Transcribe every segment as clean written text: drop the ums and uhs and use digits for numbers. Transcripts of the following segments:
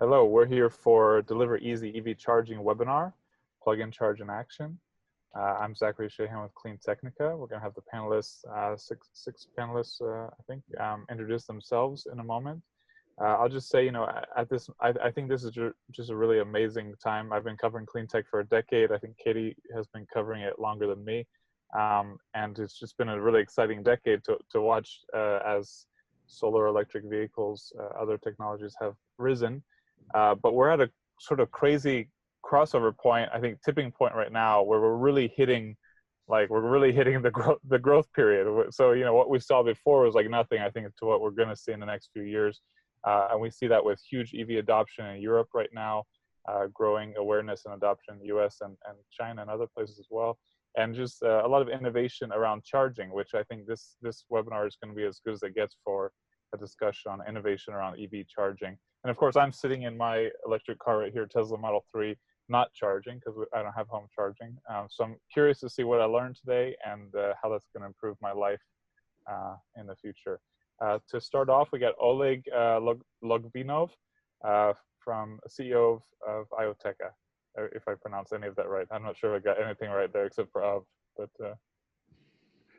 Hello, we're here for Deliver Easy EV Charging webinar, Plug-and-Charge in Action. I'm Zachary Shahan with CleanTechnica. We're going to have the panelists, six panelists, I think, introduce themselves in a moment. I'll just say, I think this is just a really amazing time. I've been covering clean tech for a decade. I think Katie has been covering it longer than me. And it's just been a really exciting decade to watch as solar electric vehicles, other technologies have risen. But we're at a sort of crazy crossover point, I think tipping point right now, where we're really hitting the growth period. So what we saw before was like nothing, I think, to what we're going to see in the next few years. And we see that with huge EV adoption in Europe right now, growing awareness and adoption in the US and China and other places as well. And just a lot of innovation around charging, which I think this webinar is going to be as good as it gets for a discussion on innovation around EV charging. And of course, I'm sitting in my electric car right here, Tesla Model 3, not charging because I don't have home charging. So I'm curious to see what I learned today and how that's going to improve my life in the future. To start off, we got Oleg Logvinov, from CEO of IoTeca, if I pronounce any of that right. I'm not sure if I got anything right there except for Av, but.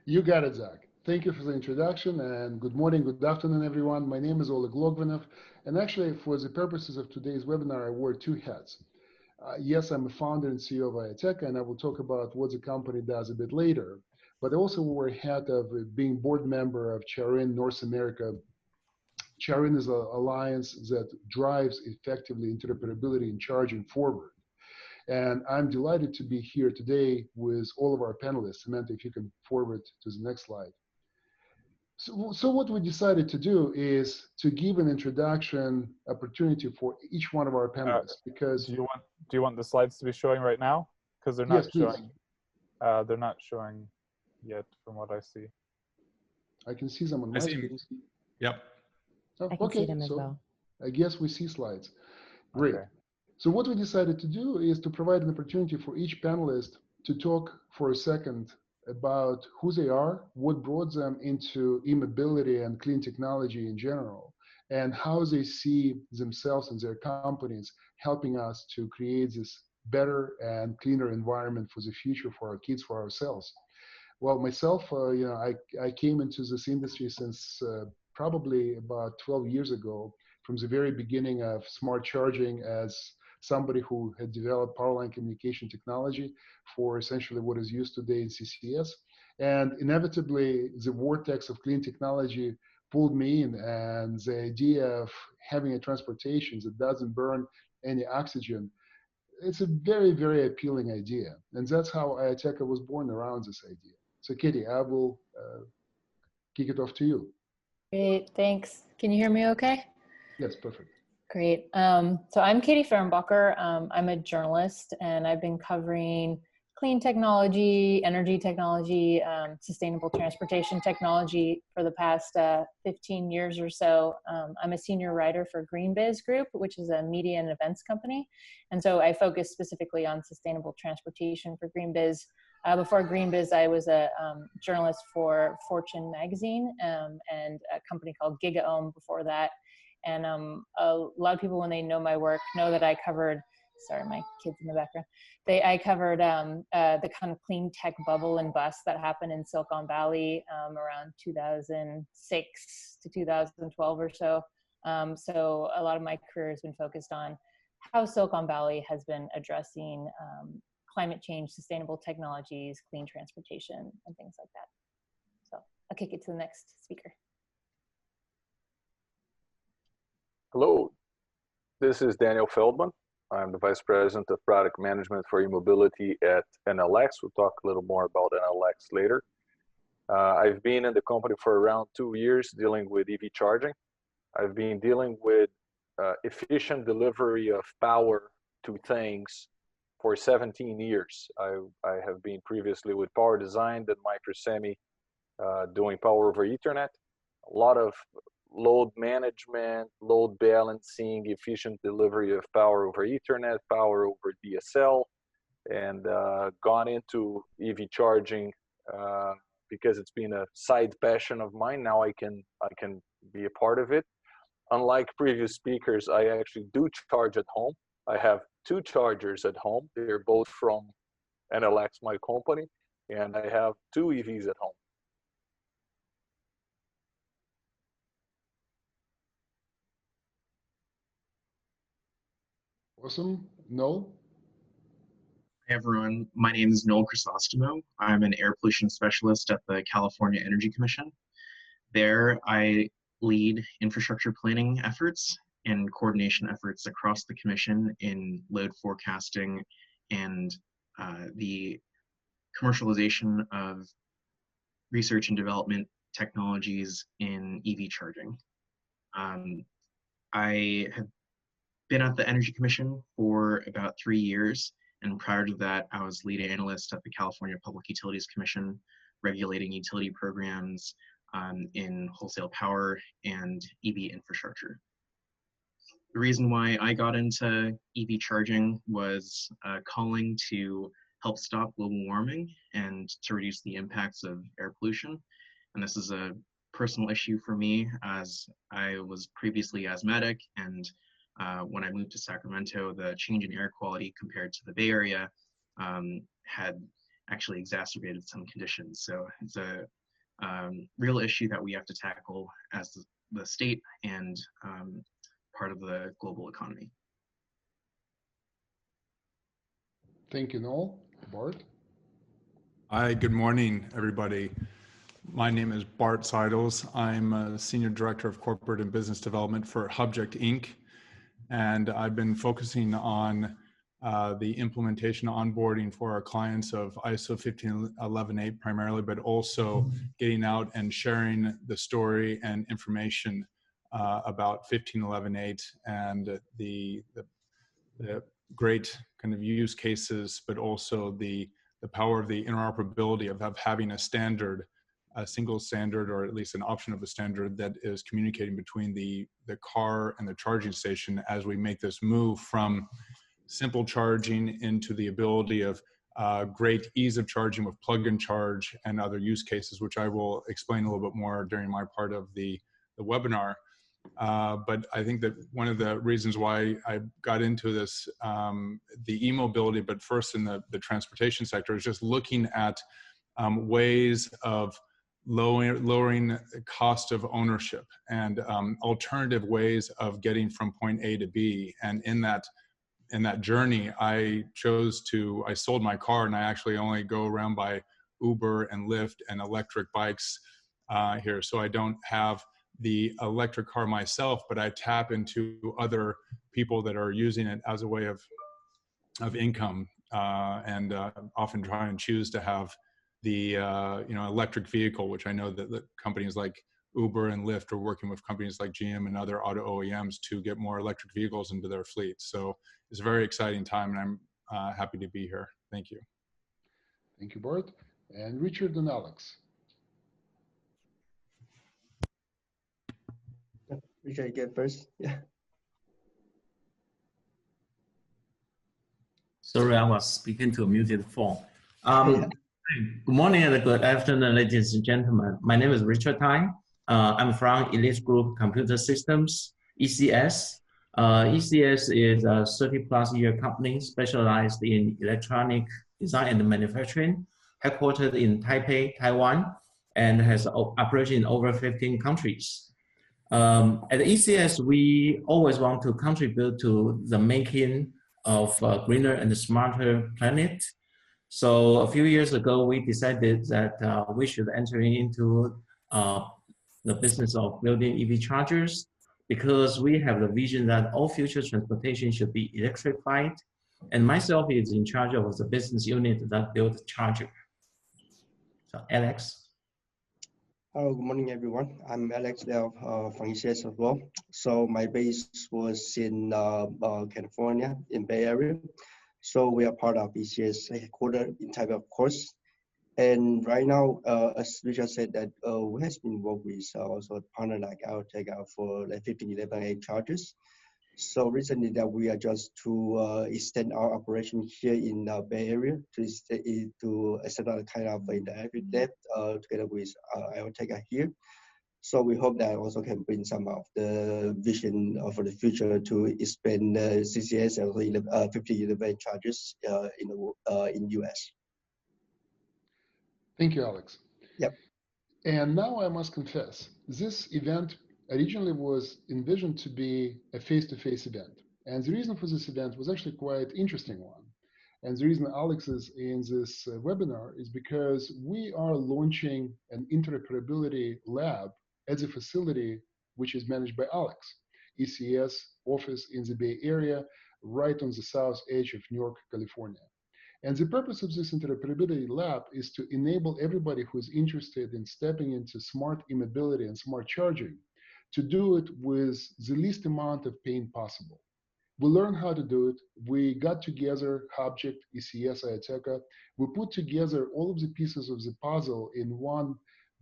You got it, Zach. Thank you for the introduction, and good morning, good afternoon, everyone. My name is Oleg Logvinov, and actually, for the purposes of today's webinar, I wear two hats. Yes, I'm a founder and CEO of IoTeca, and I will talk about what the company does a bit later, but I also wear a hat of being board member of Charin North America. Charin is an alliance that drives effectively interoperability in charging forward. And I'm delighted to be here today with all of our panelists. Samantha, if you can forward to the next slide. So what we decided to do is to give an introduction opportunity for each one of our panelists, because do you want the slides to be showing right now? Because they're not showing. They're not showing yet, from what I see. I can see them on my screen. Yep. Oh, I can see them as well. I guess we see slides. Great. Okay. So what we decided to do is to provide an opportunity for each panelist to talk for a second about who they are, what brought them into e-mobility and clean technology in general, and how they see themselves and their companies helping us to create this better and cleaner environment for the future, for our kids, for ourselves. Well, myself, I came into this industry since probably about 12 years ago, from the very beginning of smart charging as somebody who had developed power line communication technology for essentially what is used today in CCS. And inevitably, the vortex of clean technology pulled me in, and the idea of having a transportation that doesn't burn any oxygen, it's a very, very appealing idea. And that's how IoTeca was born around this idea. So Katie, I will kick it off to you. Great, thanks. Can you hear me okay? Yes, perfect. Great. So I'm Katie Fehrenbacher. I'm a journalist, and I've been covering clean technology, energy technology, sustainable transportation technology for the past 15 years or so. I'm a senior writer for GreenBiz Group, which is a media and events company. And so I focus specifically on sustainable transportation for GreenBiz. Before GreenBiz, I was a journalist for Fortune magazine and a company called GigaOhm before that. And a lot of people, when they know my work, know that I covered, sorry, my kids in the background, I covered the kind of clean tech bubble and bust that happened in Silicon Valley around 2006 to 2012 or so. So a lot of my career has been focused on how Silicon Valley has been addressing climate change, sustainable technologies, clean transportation, and things like that. So I'll kick it to the next speaker. Hello, this is Daniel Feldman. I'm the Vice President of Product Management for e-mobility at NLX. We'll talk a little more about NLX later. I've been in the company for around 2 years dealing with EV charging. I've been dealing with efficient delivery of power to things for 17 years. I have been previously with Power Design, then Microsemi, doing power over Ethernet. A lot of load management, load balancing, efficient delivery of power over Ethernet, power over DSL, and gone into EV charging because it's been a side passion of mine. Now I can be a part of it. unlike previous speakers, I actually do charge at home. I have 2 chargers at home. They're both from NLX, my company, and I have 2 EVs at home. Awesome. Noel? Hey everyone, my name is Noel Crisostomo. I'm an air pollution specialist at the California Energy Commission. There, I lead infrastructure planning efforts and coordination efforts across the commission in load forecasting and the commercialization of research and development technologies in EV charging. I have been at the Energy Commission for about 3 years, and prior to that, I was lead analyst at the California Public Utilities Commission, regulating utility programs in wholesale power and EV infrastructure. The reason why I got into EV charging was calling to help stop global warming and to reduce the impacts of air pollution. And this is a personal issue for me, as I was previously asthmatic, and when I moved to Sacramento, the change in air quality compared to the Bay Area had actually exacerbated some conditions. So it's a real issue that we have to tackle as the state and part of the global economy. Thank you, Noel. Bart? Hi, good morning, everybody. My name is Bart Seidels. I'm a Senior Director of Corporate and Business Development for Hubject Inc. And I've been focusing on the implementation onboarding for our clients of ISO 15118 primarily, but also getting out and sharing the story and information about 15118 and the great kind of use cases, but also the power of the interoperability of having a standard, a single standard, or at least an option of a standard that is communicating between the car and the charging station as we make this move from simple charging into the ability of great ease of charging with plug-and-charge and other use cases, which I will explain a little bit more during my part of the webinar. But I think that one of the reasons why I got into this, the e-mobility, but first in the transportation sector, is just looking at ways of lowering the cost of ownership and alternative ways of getting from point A to B. And in that journey, I sold my car, and I actually only go around by Uber and Lyft and electric bikes here. So I don't have the electric car myself, but I tap into other people that are using it as a way of income, and often try and choose to have the electric vehicle, which I know that companies like Uber and Lyft are working with companies like GM and other auto OEMs to get more electric vehicles into their fleet. So it's a very exciting time, and I'm happy to be here. Thank you. Thank you, Bart. And Richard and Alex. Richard, get first. Yeah. Sorry, I was speaking to a muted phone. Good morning and good afternoon, ladies and gentlemen. My name is Richard Tai. I'm from Elite Group Computer Systems, ECS. ECS is a 30-plus year company specialized in electronic design and manufacturing, headquartered in Taipei, Taiwan, and has operation in over 15 countries. At ECS, we always want to contribute to the making of a greener and smarter planet. So a few years ago, we decided that we should enter into the business of building EV chargers, because we have the vision that all future transportation should be electrified. And myself is in charge of the business unit that builds charger. So Alex. Hello, good morning, everyone. I'm Alex Liao from ECS as well. So my base was in California, in Bay Area. So we are part of ECS headquarters in Taipei, of course. And right now, as Richard said, that we have been working with also a partner like Altec for like 15118 chargers. So recently that we are just to extend our operation here in the Bay Area to set up kind of in the Avid Lab together with Altec here. So we hope that also can bring some of the vision for the future to expand CCS and 50 elevate charges in US. Thank you, Alex. Yep. And now I must confess, this event originally was envisioned to be a face-to-face event. And the reason for this event was actually quite interesting one. And the reason Alex is in this webinar is because we are launching an interoperability lab as a facility which is managed by Alex, ECS office in the Bay Area, right on the south edge of New York, California. And the purpose of this interoperability lab is to enable everybody who is interested in stepping into smart e-mobility and smart charging to do it with the least amount of pain possible. We learned how to do it. We got together Hubject, ECS, IATECA. We put together all of the pieces of the puzzle in one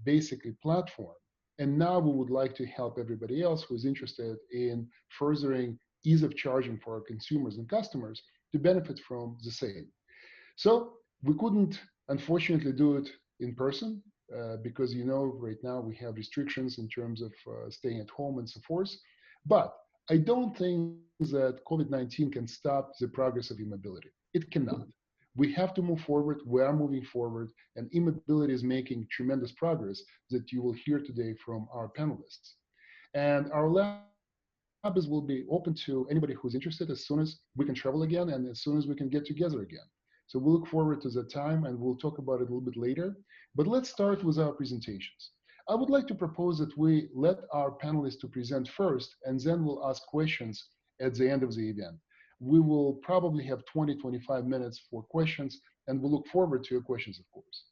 basically platform. And now we would like to help everybody else who is interested in furthering ease of charging for our consumers and customers to benefit from the same. So we couldn't, unfortunately, do it in person because, you know, right now we have restrictions in terms of staying at home and so forth. But I don't think that COVID-19 can stop the progress of e-mobility. It cannot. We have to move forward. We are moving forward, and e-mobility is making tremendous progress that you will hear today from our panelists. And our labs will be open to anybody who's interested as soon as we can travel again and as soon as we can get together again. So we'll look forward to that time, and we'll talk about it a little bit later. But let's start with our presentations. I would like to propose that we let our panelists to present first, and then we'll ask questions at the end of the event. We will probably have 20-25 minutes for questions, and we'll look forward to your questions, of course.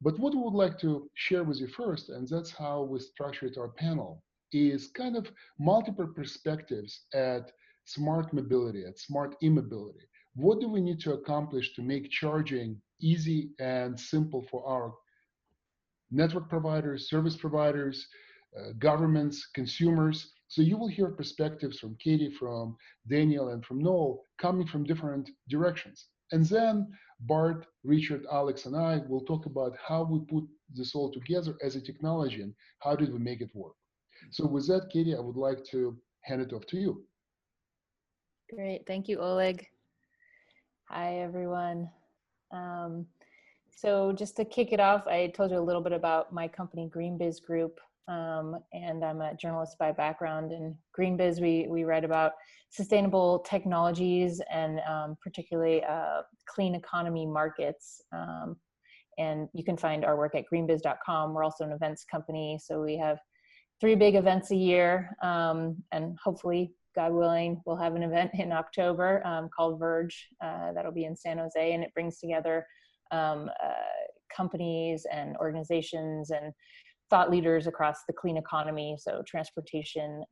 But what we would like to share with you first, and that's how we structured our panel, is kind of multiple perspectives at smart mobility, at smart e-mobility. What do we need to accomplish to make charging easy and simple for our network providers, service providers, governments, consumers? So you will hear perspectives from Katie, from Daniel, and from Noel coming from different directions. And then Bart, Richard, Alex, and I will talk about how we put this all together as a technology and how did we make it work. So with that, Katie, I would like to hand it off to you. Great, thank you, Oleg. Hi, everyone. So just to kick it off, I told you a little bit about my company, GreenBiz Group, and I'm a journalist by background. In GreenBiz, we write about sustainable technologies and particularly clean economy markets. And you can find our work at greenbiz.com. We're also an events company, so we have 3 big events a year, and hopefully, God willing, we'll have an event in October called Verge that'll be in San Jose, and it brings together companies and organizations and thought leaders across the clean economy, so transportation,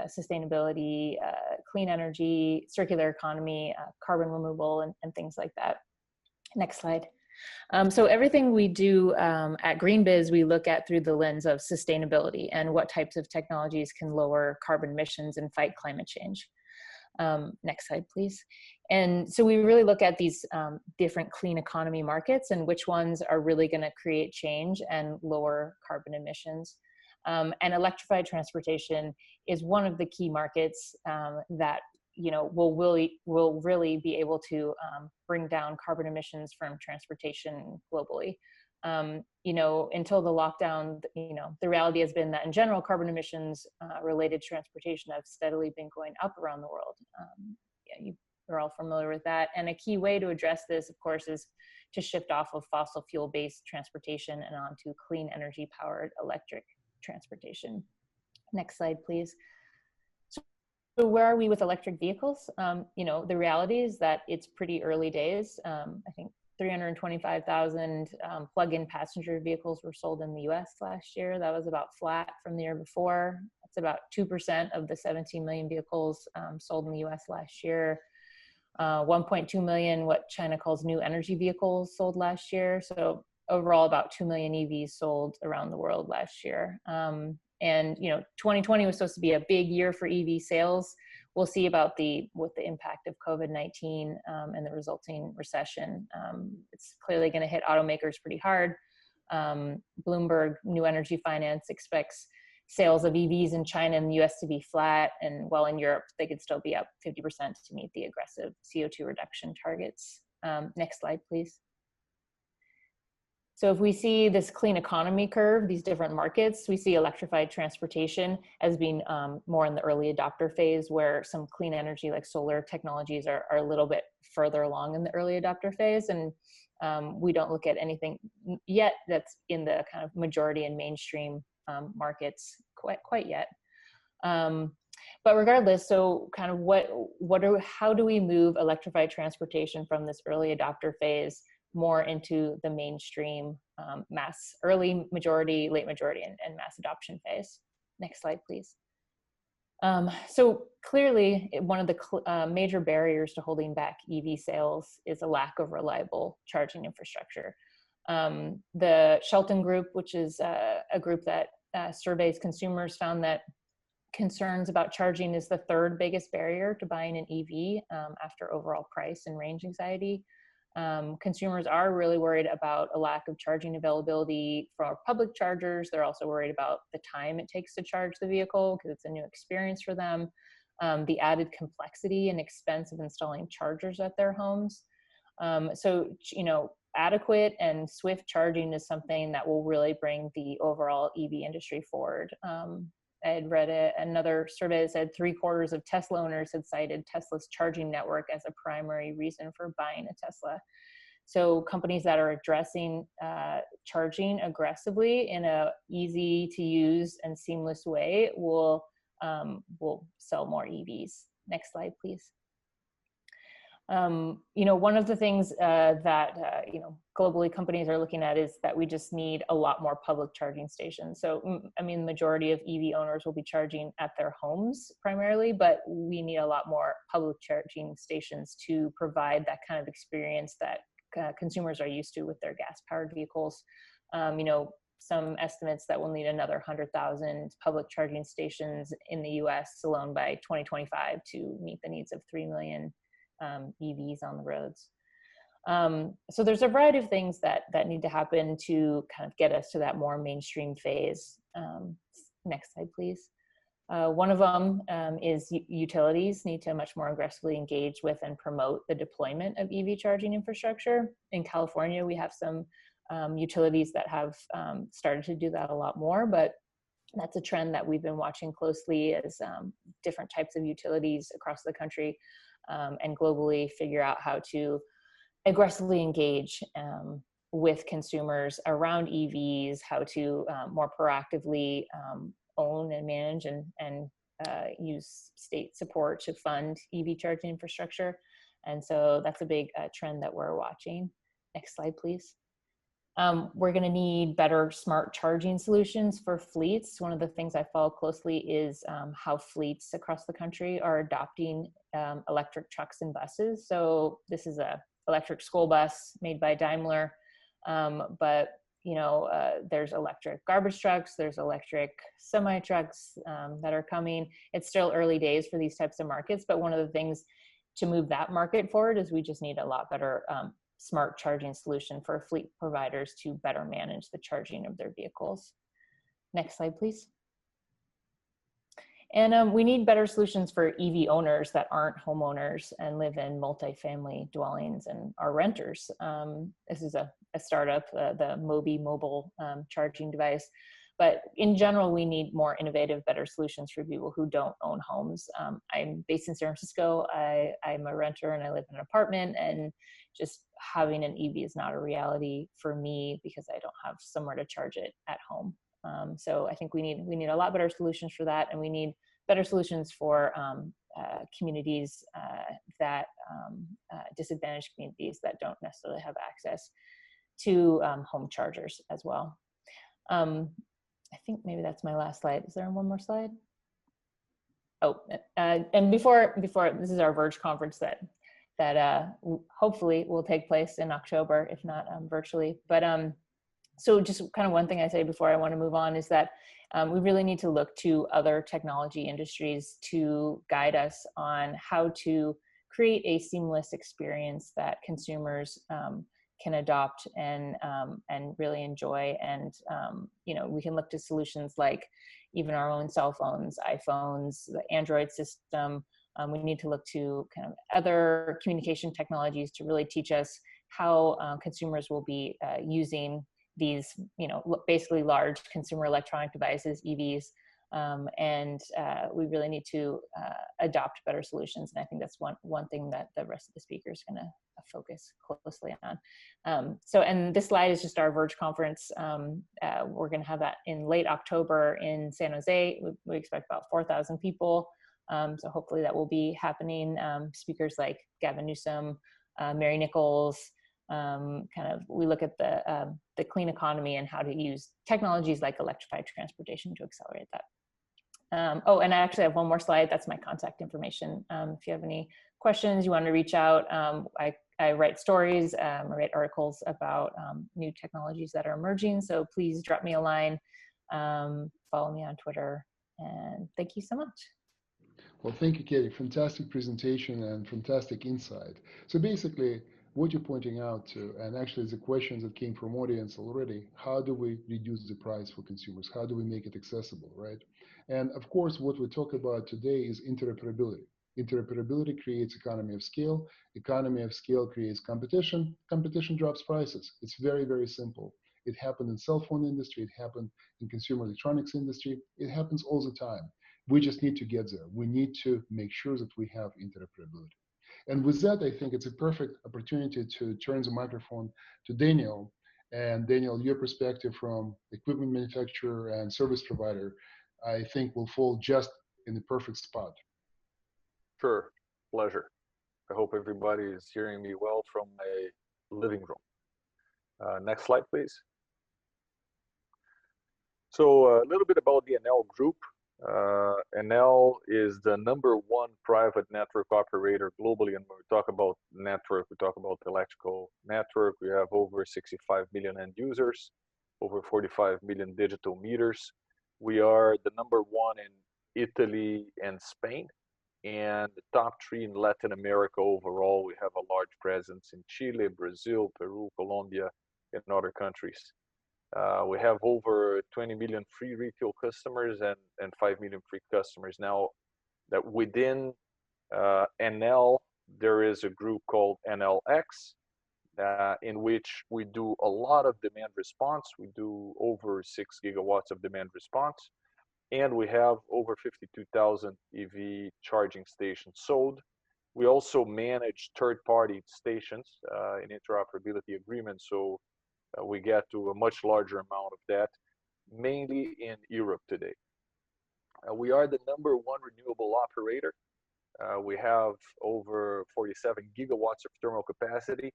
sustainability, clean energy, circular economy, carbon removal, and things like that. Next slide. So everything we do at GreenBiz, we look at through the lens of sustainability and what types of technologies can lower carbon emissions and fight climate change. Next slide, please. And so we really look at these different clean economy markets and which ones are really going to create change and lower carbon emissions. And electrified transportation is one of the key markets that will really be able to bring down carbon emissions from transportation globally. Until the lockdown, the reality has been that in general, carbon emissions related to transportation have steadily been going up around the world. You're all familiar with that. And a key way to address this, of course, is to shift off of fossil fuel-based transportation and onto clean energy-powered electric transportation. Next slide, please. So where are we with electric vehicles? The reality is that it's pretty early days. I think 325,000 plug-in passenger vehicles were sold in the US last year. That was about flat from the year before. That's about 2% of the 17 million vehicles sold in the US last year. 1.2 million, what China calls new energy vehicles, sold last year. So overall, about 2 million EVs sold around the world last year. And 2020 was supposed to be a big year for EV sales. We'll see about what the impact of COVID-19 and the resulting recession. It's clearly going to hit automakers pretty hard. Bloomberg New Energy Finance expects sales of EVs in China and the US to be flat, and while in Europe, they could still be up 50% to meet the aggressive CO2 reduction targets. Next slide, please. So if we see this clean economy curve, these different markets, we see electrified transportation as being more in the early adopter phase, where some clean energy like solar technologies are a little bit further along in the early adopter phase. And we don't look at anything yet that's in the kind of majority and mainstream markets quite yet. But regardless, so kind of how do we move electrified transportation from this early adopter phase more into the mainstream early majority, late majority, and mass adoption phase? Next slide, please. So clearly, one of the major barriers to holding back EV sales is a lack of reliable charging infrastructure. The Shelton Group, which is a group that surveys consumers, found that concerns about charging is the third biggest barrier to buying an EV after overall price and range anxiety. Consumers are really worried about a lack of charging availability for public chargers. They're also worried about the time it takes to charge the vehicle because it's a new experience for them, the added complexity and expense of installing chargers at their homes. So, you know, adequate and swift charging is something that will really bring the overall EV industry forward. I had read another survey that said 3/4 of Tesla owners had cited Tesla's charging network as a primary reason for buying a Tesla. So companies that are addressing charging aggressively in a easy to use and seamless way will sell more EVs. Next slide, please. You know, one of the things that, you know, globally companies are looking at is that we just need a lot more public charging stations. So, I mean, the majority of EV owners will be charging at their homes primarily, but we need a lot more public charging stations to provide that kind of experience that consumers are used to with their gas-powered vehicles. You know, some estimates that we'll need another 100,000 public charging stations in the US alone by 2025 to meet the needs of 3 million EVs on the roads. So there's a variety of things that need to happen to kind of get us to that more mainstream phase. Next slide, please. One of them is utilities need to much more aggressively engage with and promote the deployment of EV charging infrastructure. In California, we have some utilities that have started to do that a lot more, but that's a trend that we've been watching closely as different types of utilities across the country and globally figure out how to aggressively engage with consumers around EVs, how to more proactively own and manage and use state support to fund EV charging infrastructure. And so that's a big trend that we're watching. Next slide, please. We're going to need better smart charging solutions for fleets. One of the things I follow closely is how fleets across the country are adopting electric trucks and buses. So this is a electric school bus made by Daimler, but you know, there's electric garbage trucks, there's electric semi trucks that are coming. It's still early days for these types of markets, but one of the things to move that market forward is we just need a lot better smart charging solution for fleet providers to better manage the charging of their vehicles. Next slide, please. And we need better solutions for EV owners that aren't homeowners and live in multifamily dwellings and are renters. This is a startup, the Mobi mobile charging device. But in general, we need more innovative, better solutions for people who don't own homes. I'm based in San Francisco. I'm a renter and I live in an apartment, and just having an EV is not a reality for me because I don't have somewhere to charge it at home. So I think we need a lot better solutions for that, and we need better solutions for communities disadvantaged communities that don't necessarily have access to home chargers as well. I think maybe that's my last slide. Is there one more slide? Oh, and before this is our Verge conference that hopefully will take place in October, if not virtually. But so just kind of one thing I say before I want to move on is that we really need to look to other technology industries to guide us on how to create a seamless experience that consumers can adopt and really enjoy. And you know, we can look to solutions like even our own cell phones, iPhones, the Android system. We need to look to kind of other communication technologies to really teach us how consumers will be using these, you know, basically large consumer electronic devices, EVs. And we really need to adopt better solutions. And I think that's one thing that the rest of the speakers are going to focus closely on. So, and this slide is just our Verge conference. We're going to have that in late October in San Jose. We expect about 4,000 people. So hopefully that will be happening. Speakers like Gavin Newsom, Mary Nichols, kind of, we look at the clean economy and how to use technologies like electrified transportation to accelerate that. Oh, and I actually have one more slide. That's my contact information. If you have any questions, you want to reach out. I write stories, I write articles about new technologies that are emerging. So please drop me a line, follow me on Twitter, and thank you so much. Well, thank you, Katie. Fantastic presentation and fantastic insight. So basically, what you're pointing out to, and actually the questions that came from audience already, how do we reduce the price for consumers? How do we make it accessible, right? And of course, what we talk about today is interoperability. Interoperability creates economy of scale. Economy of scale creates competition. Competition drops prices. It's very, very simple. It happened in cell phone industry. It happened in consumer electronics industry. It happens all the time. We just need to get there. We need to make sure that we have interoperability. And with that, I think it's a perfect opportunity to turn the microphone to Daniel. And Daniel, your perspective from equipment manufacturer and service provider, I think will fall just in the perfect spot. Sure, pleasure. I hope everybody is hearing me well from my living room. Next slide, please. So a little bit about the Enel Group. Enel is the #1 private network operator globally, and when we talk about network, we talk about the electrical network. We have over 65 million end users, over 45 million digital meters. We are the #1 in Italy and Spain, and the top 3 in Latin America overall. We have a large presence in Chile, Brazil, Peru, Colombia, and other countries. We have over 20 million free retail customers and 5 million free customers. Now, that within Enel, there is a group called NLX, in which we do a lot of demand response. We do over 6 gigawatts of demand response, and we have over 52,000 EV charging stations sold. We also manage third-party stations in interoperability agreements, so we get to a much larger amount of that, mainly in Europe today. We are the #1 renewable operator. We have over 47 gigawatts of thermal capacity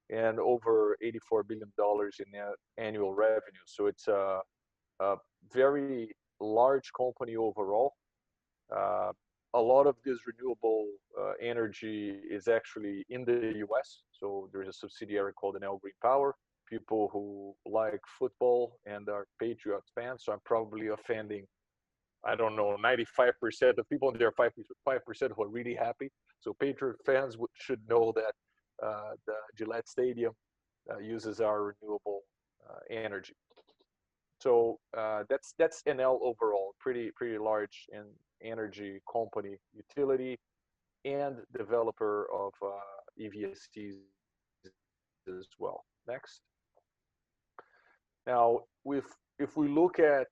and over $84 billion in annual revenue. So it's a very large company overall. A lot of this renewable energy is actually in the US. So there's a subsidiary called Enel Green Power. People who like football and are Patriots fans, so I'm probably offending, I don't know, 95% of people, and there are 5% who are really happy. So Patriot fans should know that the Gillette Stadium uses our renewable energy. So that's Enel overall, pretty large in energy company, utility, and developer of EVSTs as well. Next. Now, if we look at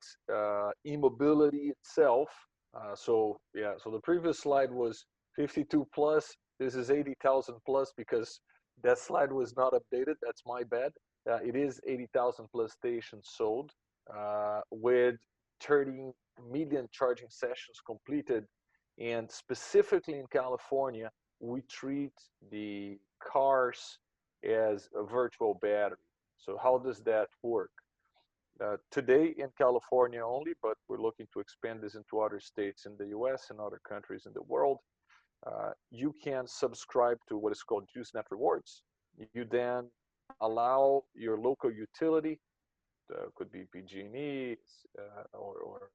e-mobility itself, so the previous slide was 52 plus. This is 80,000 plus because that slide was not updated. That's my bad. It is 80,000 plus stations sold with 30 million charging sessions completed. And specifically in California, we treat the cars as a virtual battery. So how does that work? Today in California only, but we're looking to expand this into other states in the US and other countries in the world. You can subscribe to what is called Usenet Rewards. You then allow your local utility, could be PG&E or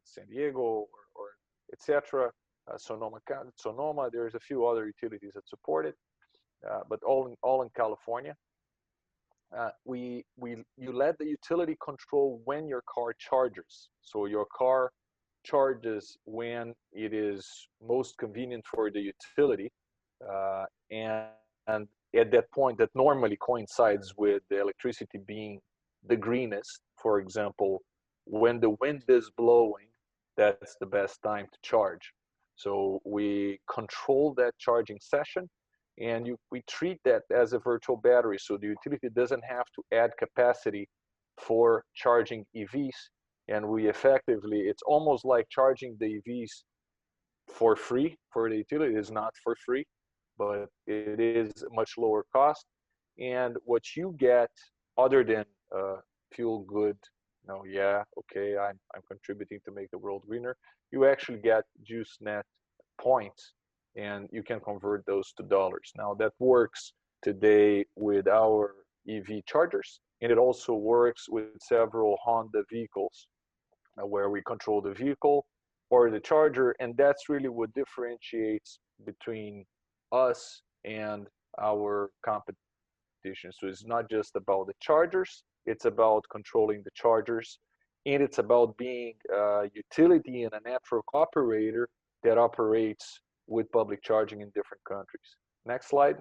San Diego or etc. Sonoma. There's a few other utilities that support it. but all in California. You let the utility control when your car charges. So your car charges when it is most convenient for the utility, and at that point that normally coincides with the electricity being the greenest. For example, when the wind is blowing, that's the best time to charge. So we control that charging session, and we treat that as a virtual battery. So the utility doesn't have to add capacity for charging EVs. And we effectively, it's almost like charging the EVs for free for the utility. It is not for free, but it is much lower cost. And what you get, other than feel good, yeah, okay, I'm contributing to make the world greener, you actually get JuiceNet points, and you can convert those to dollars. Now that works today with our EV chargers, and it also works with several Honda vehicles where we control the vehicle or the charger, and that's really what differentiates between us and our competition. So it's not just about the chargers, it's about controlling the chargers, and it's about being a utility and a network operator that operates with public charging in different countries. Next slide.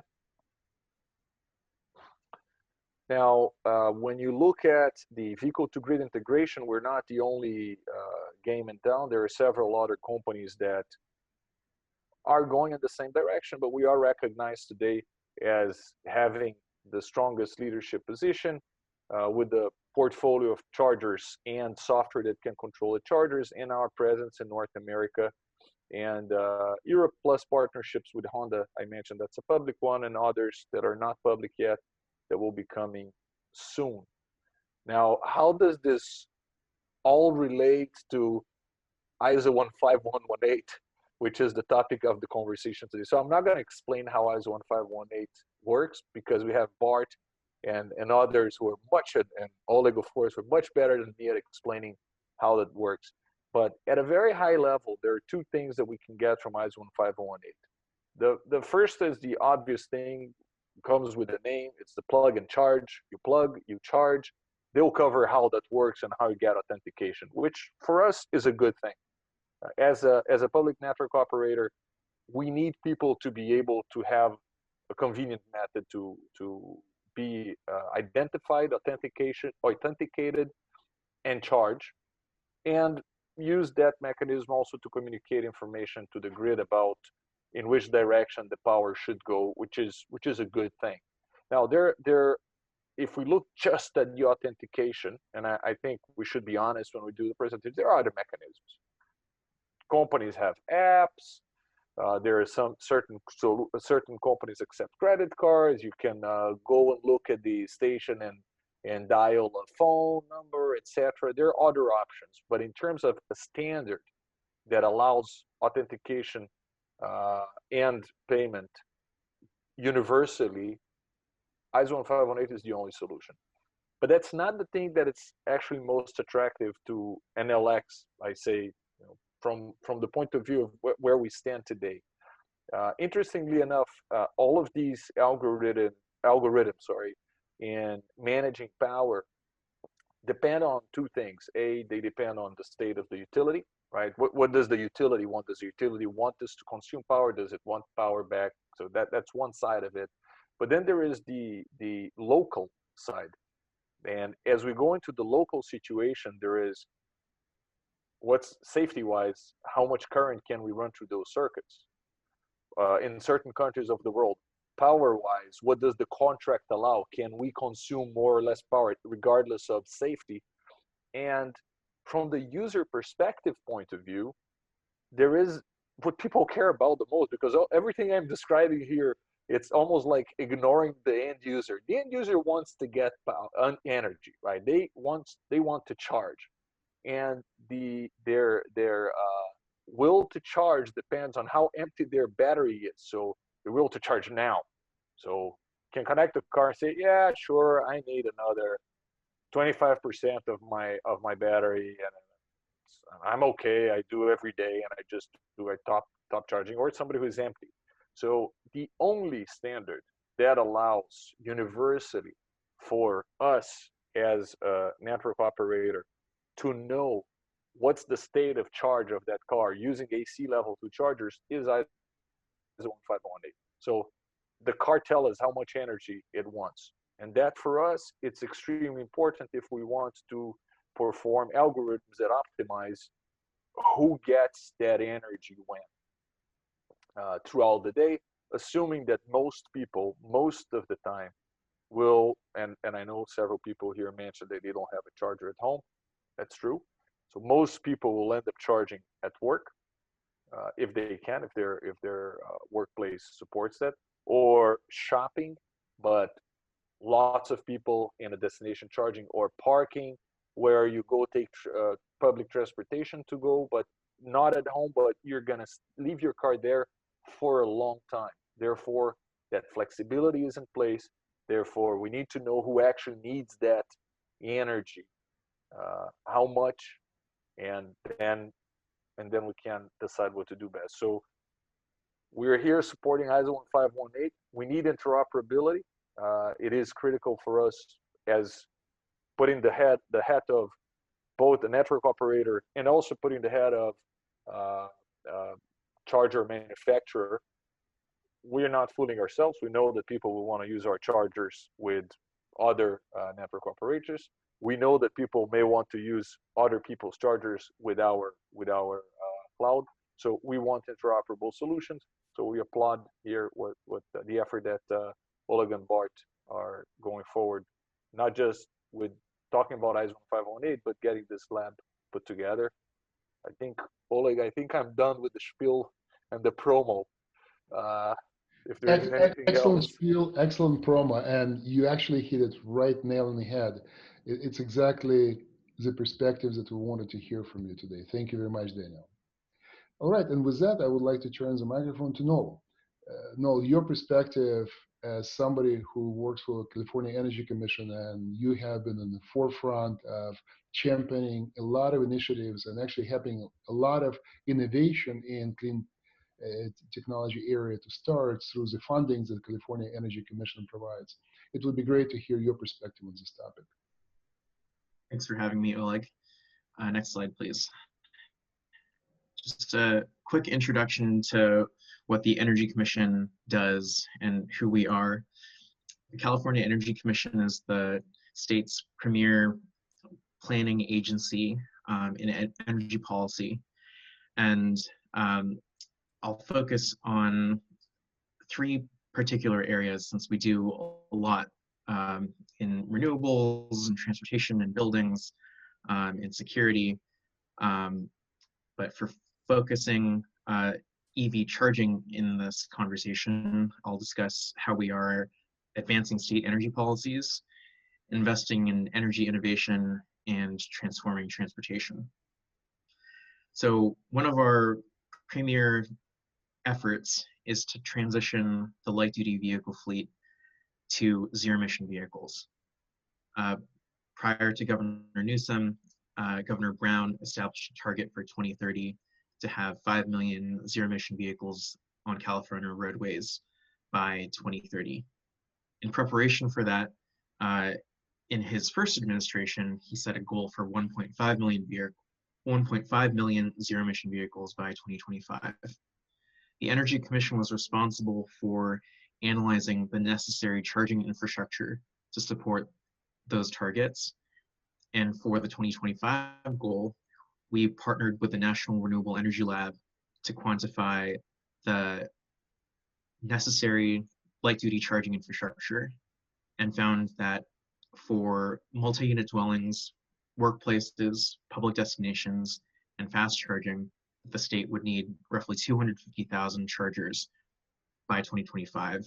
Now, when you look at the vehicle-to-grid integration, we're not the only game in town. There are several other companies that are going in the same direction, but we are recognized today as having the strongest leadership position with the portfolio of chargers and software that can control the chargers, and our presence in North America and Europe, plus partnerships with Honda. I mentioned that's a public one, and others that are not public yet that will be coming soon. Now, how does this all relate to ISO 15118, which is the topic of the conversation today? So I'm not going to explain how ISO 15118 works, because we have Bart and others who are much, and Oleg, of course, are much better than me at explaining how that works. But at a very high level, there are two things that we can get from ISO 15118. The first is the obvious thing, comes with the name. It's the plug and charge. You plug, you charge. They'll cover how that works and how you get authentication, which for us is a good thing. As a public network operator, we need people to be able to have a convenient method to be identified, authenticated, and charge, and use that mechanism also to communicate information to the grid about in which direction the power should go, which is a good thing. Now, if we look just at the authentication, and I think we should be honest when we do the presentation, there are other mechanisms. Companies have apps. There are some certain companies accept credit cards. You can go and look at the station and dial a phone number, etc. There are other options, but in terms of a standard that allows authentication and payment universally, ISO 15118 is the only solution. But that's not the thing that it's actually most attractive to NLX, I say, from the point of view of where we stand today. Interestingly enough, all of these algorithms in managing power depend on two things. They depend on the state of the utility, right? What does the utility want? Does the utility want us to consume power? Does it want power back? So that's one side of it. But then there is the local side. And as we go into the local situation, there is what's safety-wise, how much current can we run through those circuits? In certain countries of the world, power-wise, what does the contract allow? Can we consume more or less power regardless of safety? And from the user perspective point of view, there is what people care about the most, because everything I'm describing here, it's almost like ignoring the end user. The end user wants to get energy, right? They want to charge, and their will to charge depends on how empty their battery is. So the will to charge now. So can connect the car and say, yeah, sure, I need another 25% of my battery, and I'm okay. I do every day, and I just do a top charging, or somebody who's empty. So the only standard that allows universally for us as a network operator to know what's the state of charge of that car using AC level 2 chargers is ISO 15118. So the car tells us how much energy it wants. And that for us, it's extremely important if we want to perform algorithms that optimize who gets that energy when throughout the day, assuming that most people, most of the time, will, and I know several people here mentioned that they don't have a charger at home. That's true. So most people will end up charging at work if they can, if their workplace supports that, or shopping, but lots of people in a destination charging or parking where you go take public transportation to go, but not at home, but you're gonna leave your car there for a long time. Therefore, that flexibility is in place. Therefore, we need to know who actually needs that energy, how much, and then we can decide what to do best. So we're here supporting ISO 15118. We need interoperability. It is critical for us as putting the hat of both the network operator and also putting the hat of charger manufacturer. We're not fooling ourselves. We know that people will want to use our chargers with other network operators. We know that people may want to use other people's chargers with our cloud. So we want interoperable solutions. So we applaud here what the effort that Oleg and Bart are going forward, not just with talking about ISO 15118, but getting this lab put together. I think, Oleg, I'm done with the spiel and the promo. If there is anything excellent else. spiel, excellent promo, and you actually hit it right nail on the head. It's exactly the perspectives that we wanted to hear from you today. Thank you very much, Daniel. All right, and with that, I would like to turn the microphone to Noel. Noel, your perspective as somebody who works for the California Energy Commission, and you have been in the forefront of championing a lot of initiatives and actually having a lot of innovation in clean technology area to start through the funding that the California Energy Commission provides. It would be great to hear your perspective on this topic. Thanks for having me, Oleg. Next slide, please. Just a quick introduction to what the Energy Commission does and who we are. The California Energy Commission is the state's premier planning agency in energy policy. And I'll focus on three particular areas since we do a lot in renewables and transportation and buildings and security. But for focusing EV charging in this conversation, I'll discuss how we are advancing state energy policies, investing in energy innovation, and transforming transportation. So one of our premier efforts is to transition the light-duty vehicle fleet to zero-emission vehicles. Prior to Governor Newsom, Governor Brown established a target for 2030 to have 5 million zero-emission vehicles on California roadways by 2030. In preparation for that, in his first administration, he set a goal for 1.5 million zero-emission vehicles by 2025. The Energy Commission was responsible for analyzing the necessary charging infrastructure to support those targets. And for the 2025 goal, we partnered with the National Renewable Energy Lab to quantify the necessary light-duty charging infrastructure and found that for multi-unit dwellings, workplaces, public destinations, and fast charging, the state would need roughly 250,000 chargers by 2025,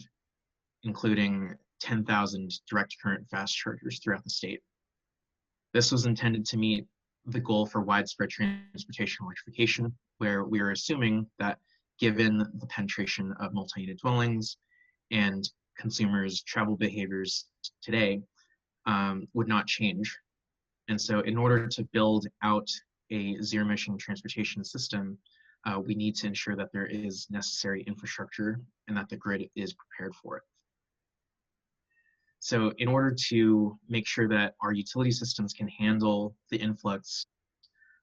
including 10,000 direct current fast chargers throughout the state. This was intended to meet the goal for widespread transportation electrification, where we are assuming that given the penetration of multi-unit dwellings and consumers' travel behaviors today would not change. And so in order to build out a zero-emission transportation system, we need to ensure that there is necessary infrastructure and that the grid is prepared for it. So in order to make sure that our utility systems can handle the influx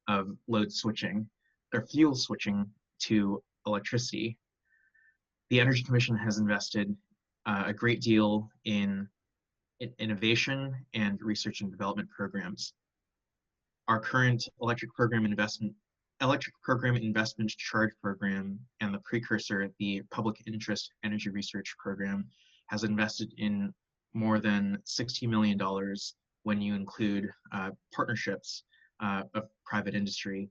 of load switching or fuel switching to electricity, the Energy Commission has invested a great deal in innovation and research and development programs. Our current electric program investment charge program and the precursor, the public interest energy research program, has invested in more than $60 million when you include partnerships of private industry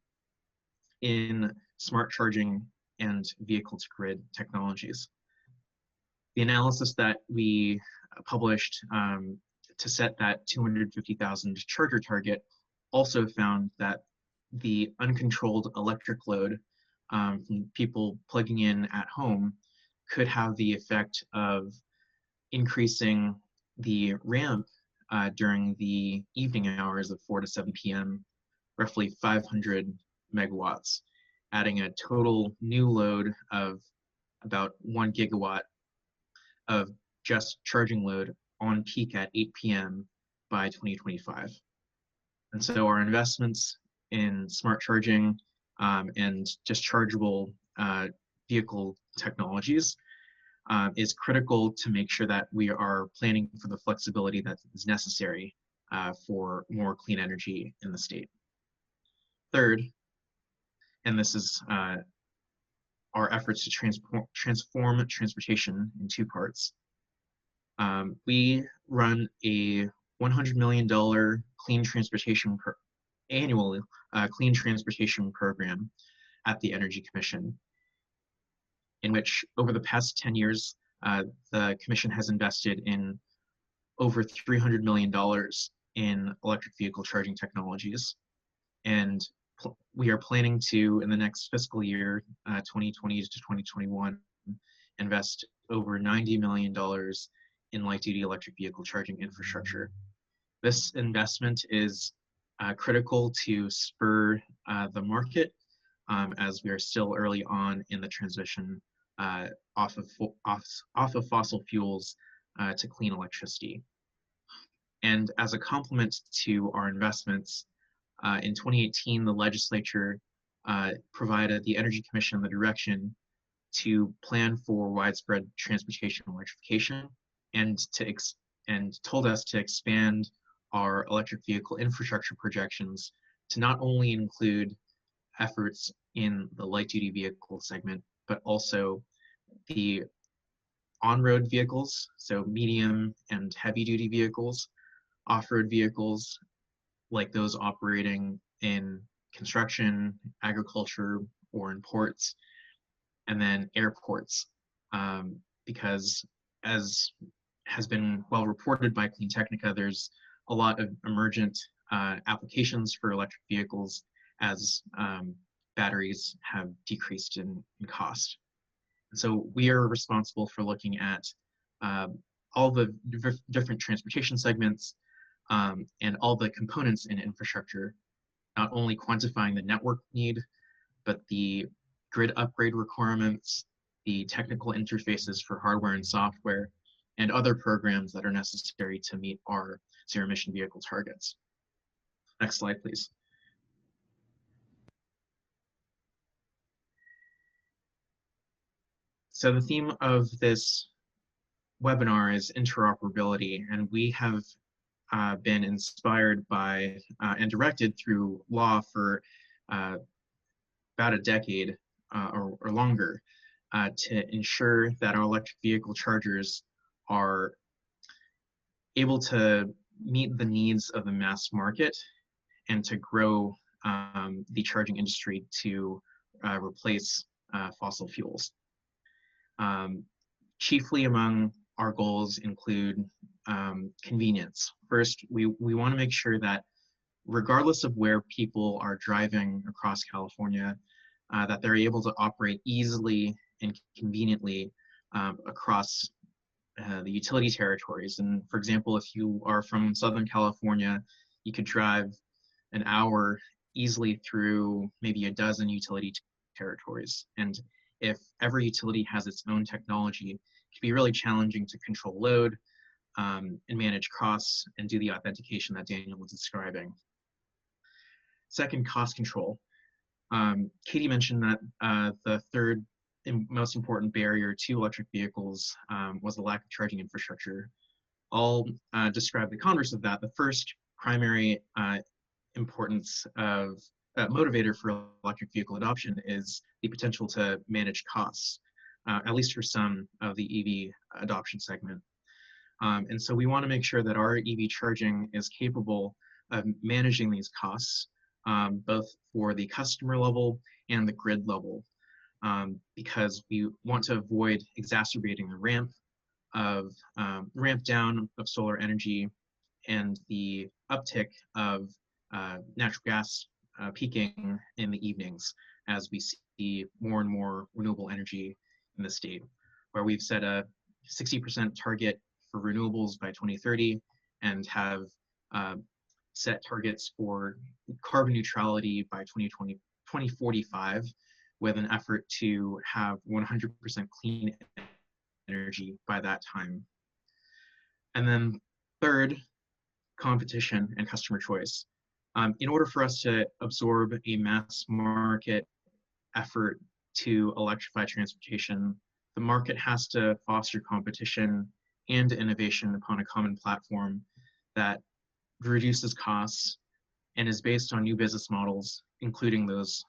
in smart charging and vehicle to grid technologies. The analysis that we published to set that 250,000 charger target also found that the uncontrolled electric load from people plugging in at home could have the effect of increasing the ramp during the evening hours of 4 to 7 p.m., roughly 500 megawatts, adding a total new load of about 1 gigawatt of just charging load on peak at 8 p.m. by 2025. And so our investments in smart charging and dischargeable vehicle technologies is critical to make sure that we are planning for the flexibility that is necessary for more clean energy in the state. Third, and this is our efforts to transform transportation in two parts. We run a $100 million clean transportation annual clean transportation program at the Energy Commission, in which over the past 10 years, the Commission has invested in over $300 million in electric vehicle charging technologies. And we are planning to, in the next fiscal year, 2020 to 2021, invest over $90 million in light-duty electric vehicle charging infrastructure. This investment is critical to spur the market as we are still early on in the transition off of fossil fuels to clean electricity. And as a complement to our investments, in 2018, the legislature provided the Energy Commission the direction to plan for widespread transportation electrification and told us to expand our electric vehicle infrastructure projections to not only include efforts in the light-duty vehicle segment, but also the on-road vehicles, so medium and heavy-duty vehicles, off-road vehicles, like those operating in construction, agriculture, or in ports, and then airports, because as has been well reported by CleanTechnica, there's a lot of emergent applications for electric vehicles as batteries have decreased in cost. So we are responsible for looking at all the different transportation segments and all the components in infrastructure, not only quantifying the network need, but the grid upgrade requirements, the technical interfaces for hardware and software, and other programs that are necessary to meet our zero-emission vehicle targets. Next slide, please. So the theme of this webinar is interoperability, and we have been inspired by and directed through law for about a decade or longer to ensure that our electric vehicle chargers are able to meet the needs of the mass market and to grow the charging industry to replace fossil fuels. Chiefly among our goals include convenience. First, we want to make sure that regardless of where people are driving across California, that they're able to operate easily and conveniently across the utility territories. And for example, if you are from Southern California, you could drive an hour easily through maybe a dozen utility territories. And if every utility has its own technology, it can be really challenging to control load and manage costs and do the authentication that Daniel was describing. Second, cost control. Katie mentioned that the third and most important barrier to electric vehicles was the lack of charging infrastructure. I'll describe the converse of that. The first primary importance of motivator for electric vehicle adoption is the potential to manage costs, at least for some of the EV adoption segment. And so we want to make sure that our EV charging is capable of managing these costs, both for the customer level and the grid level, because we want to avoid exacerbating the ramp down of solar energy and the uptick of natural gas peaking in the evenings as we see more and more renewable energy in the state, where we've set a 60% target for renewables by 2030 and have set targets for carbon neutrality by 2045 with an effort to have 100% clean energy by that time. And then third, competition and customer choice. In order for us to absorb a mass market effort to electrify transportation, the market has to foster competition and innovation upon a common platform that reduces costs and is based on new business models, including those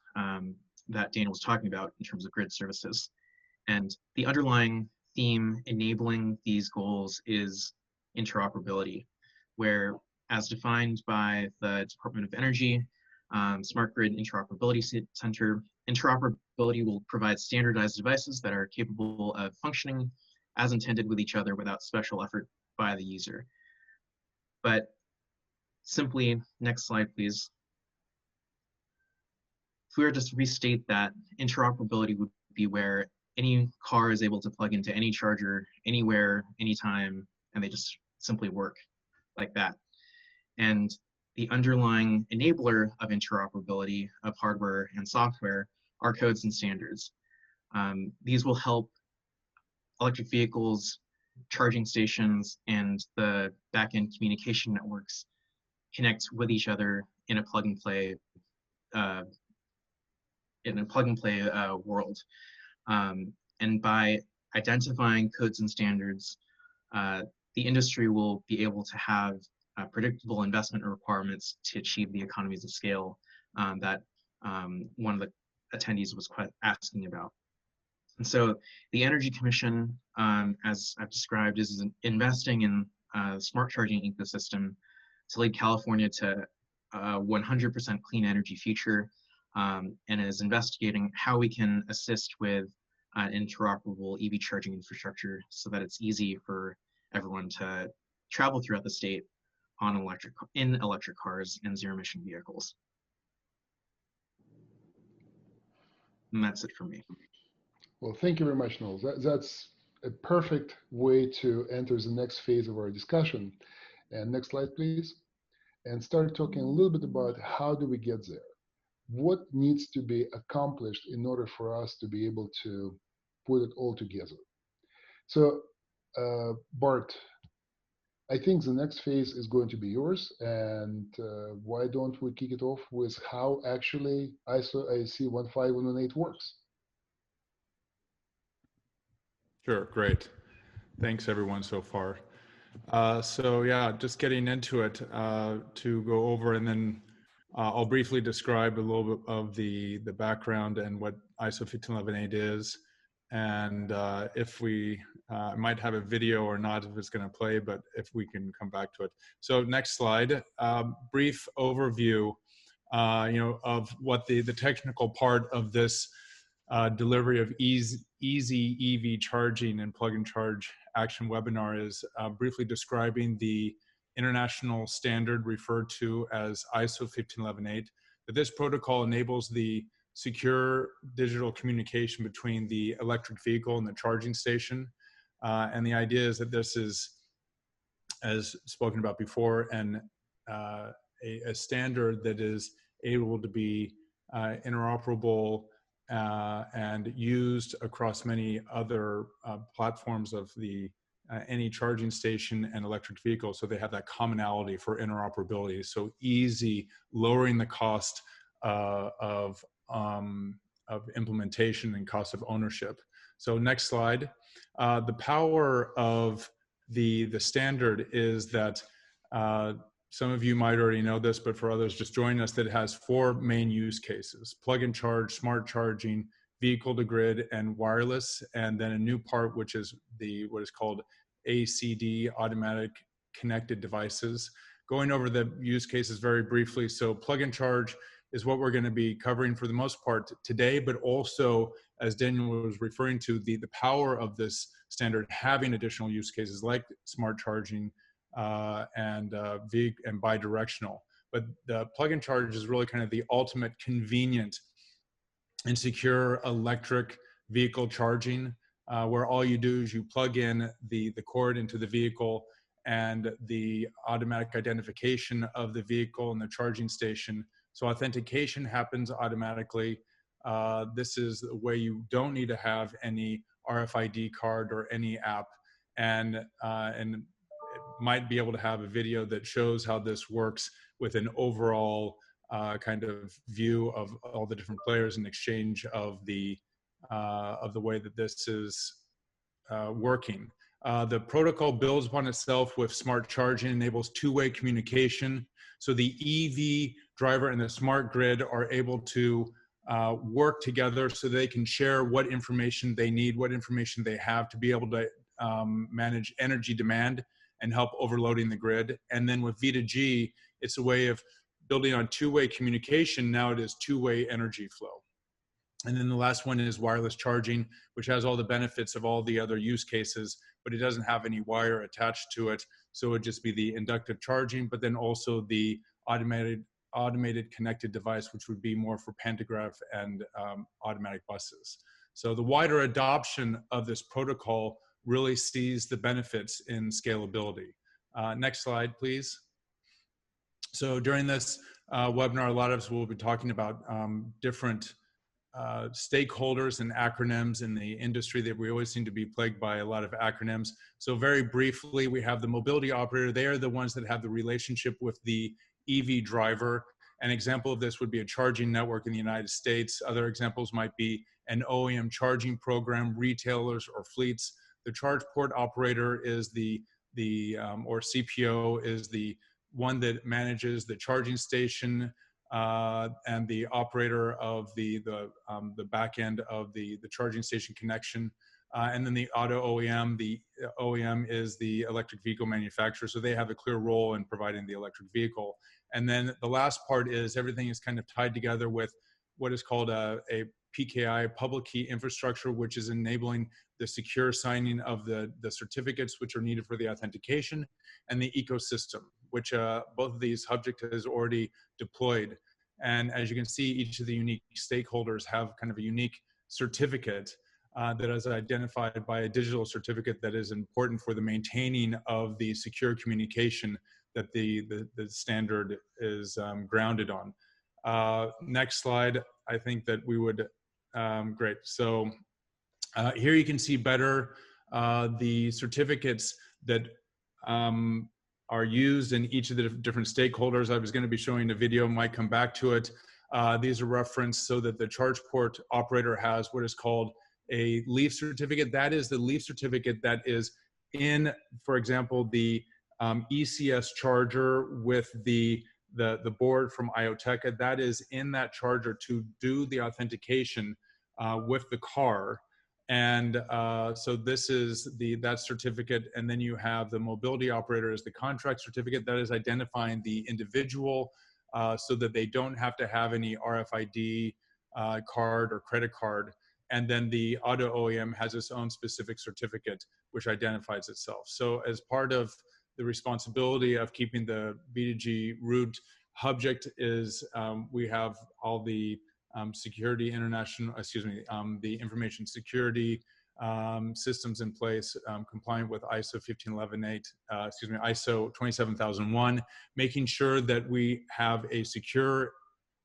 that Daniel was talking about in terms of grid services. And the underlying theme enabling these goals is interoperability, where, as defined by the Department of Energy, Smart Grid Interoperability Center, interoperability will provide standardized devices that are capable of functioning as intended with each other without special effort by the user. But simply, next slide, please. If we were to restate that, interoperability would be where any car is able to plug into any charger, anywhere, anytime, and they just simply work like that. And the underlying enabler of interoperability of hardware and software are codes and standards. These will help electric vehicles, charging stations, and the back-end communication networks connect with each other in a plug-and-play world. And by identifying codes and standards, the industry will be able to have predictable investment requirements to achieve the economies of scale that one of the attendees was asking about. And so the Energy Commission, as I've described, is investing in a smart charging ecosystem to lead California to a 100% clean energy future, and is investigating how we can assist with an interoperable EV charging infrastructure so that it's easy for everyone to travel throughout the state on electric cars and zero-emission vehicles. And that's it for me. Well, thank you very much, Noel. That's a perfect way to enter the next phase of our discussion. And next slide, please. And start talking a little bit about how do we get there? What needs to be accomplished in order for us to be able to put it all together? So, Bart, I think the next phase is going to be yours. And why don't we kick it off with how actually ISO IEC 15118 works? Sure, great. Thanks everyone so far. So yeah, just getting into it to go over, and then I'll briefly describe a little bit of the background and what ISO 15118 is, and if we might have a video or not, if it's going to play, but if we can come back to it. So next slide, brief overview, of what the technical part of this delivery of easy EV charging and plug and charge action webinar is, briefly describing the international standard referred to as ISO 15118. That this protocol enables the secure digital communication between the electric vehicle and the charging station. And the idea is that this is, as spoken about before, a standard that is able to be interoperable and used across many other platforms of the any charging station and electric vehicle, so they have that commonality for interoperability. So easy, lowering the cost of implementation and cost of ownership. So next slide. The power of the standard is that some of you might already know this, but for others just joining us, that it has 4 main use cases: plug and charge, smart charging, vehicle to grid, and wireless. And then a new part, which is what is called ACD, automatic connected devices. Going over the use cases very briefly. So plug and charge is what we're going to be covering for the most part today, but also, as Daniel was referring to, the power of this standard having additional use cases like smart charging and bidirectional. But the plug and charge is really kind of the ultimate convenient and secure electric vehicle charging, where all you do is you plug in the cord into the vehicle, and the automatic identification of the vehicle and the charging station. So authentication happens automatically. This is a way you don't need to have any RFID card or any app, and it might be able to have a video that shows how this works with an overall kind of view of all the different players and exchange of the way that this is working. The protocol builds upon itself with smart charging, enables two-way communication. So the EV driver and the smart grid are able to work together so they can share what information they need, what information they have to be able to manage energy demand and help overloading the grid. And then with V2G, it's a way of building on two-way communication. Now it is two-way energy flow. And then the last one is wireless charging, which has all the benefits of all the other use cases, but it doesn't have any wire attached to it. So it would just be the inductive charging, but then also the automated connected device, which would be more for pantograph and automatic buses. So the wider adoption of this protocol really sees the benefits in scalability. Next slide, please. So during this webinar, a lot of us will be talking about different stakeholders and acronyms in the industry that we always seem to be plagued by a lot of acronyms. So very briefly, we have the mobility operator. They are the ones that have the relationship with the EV driver. An example of this would be a charging network in the United States. Other examples might be an OEM charging program, retailers or fleets. The charge port operator is or CPO is the one that manages the charging station and the operator of the back end of the charging station connection. And then the auto OEM, the OEM is the electric vehicle manufacturer, so they have a clear role in providing the electric vehicle. And then the last part is everything is kind of tied together with what is called a PKI, public key infrastructure, which is enabling the secure signing of the certificates which are needed for the authentication, and the ecosystem, which both of these Hubject has already deployed. And as you can see, each of the unique stakeholders have kind of a unique certificate that is identified by a digital certificate that is important for the maintaining of the secure communication that the standard is grounded on. Next slide, I think that we would, great. So here you can see better the certificates that are used in each of the different stakeholders. I was going to be showing a video, might come back to it. These are referenced so that the charge port operator has what is called a leaf certificate. That is the leaf certificate that is in, for example, the ECS charger with the board from Ioteca. That is in that charger to do the authentication with the car. And so this is that certificate, and then you have the mobility operator as the contract certificate that is identifying the individual so that they don't have to have any RFID card or credit card. And then the auto OEM has its own specific certificate which identifies itself. So as part of the responsibility of keeping the V2G root, Hubject is we have all the security international, the information security systems in place, compliant with ISO 15118, ISO 27001, making sure that we have a secure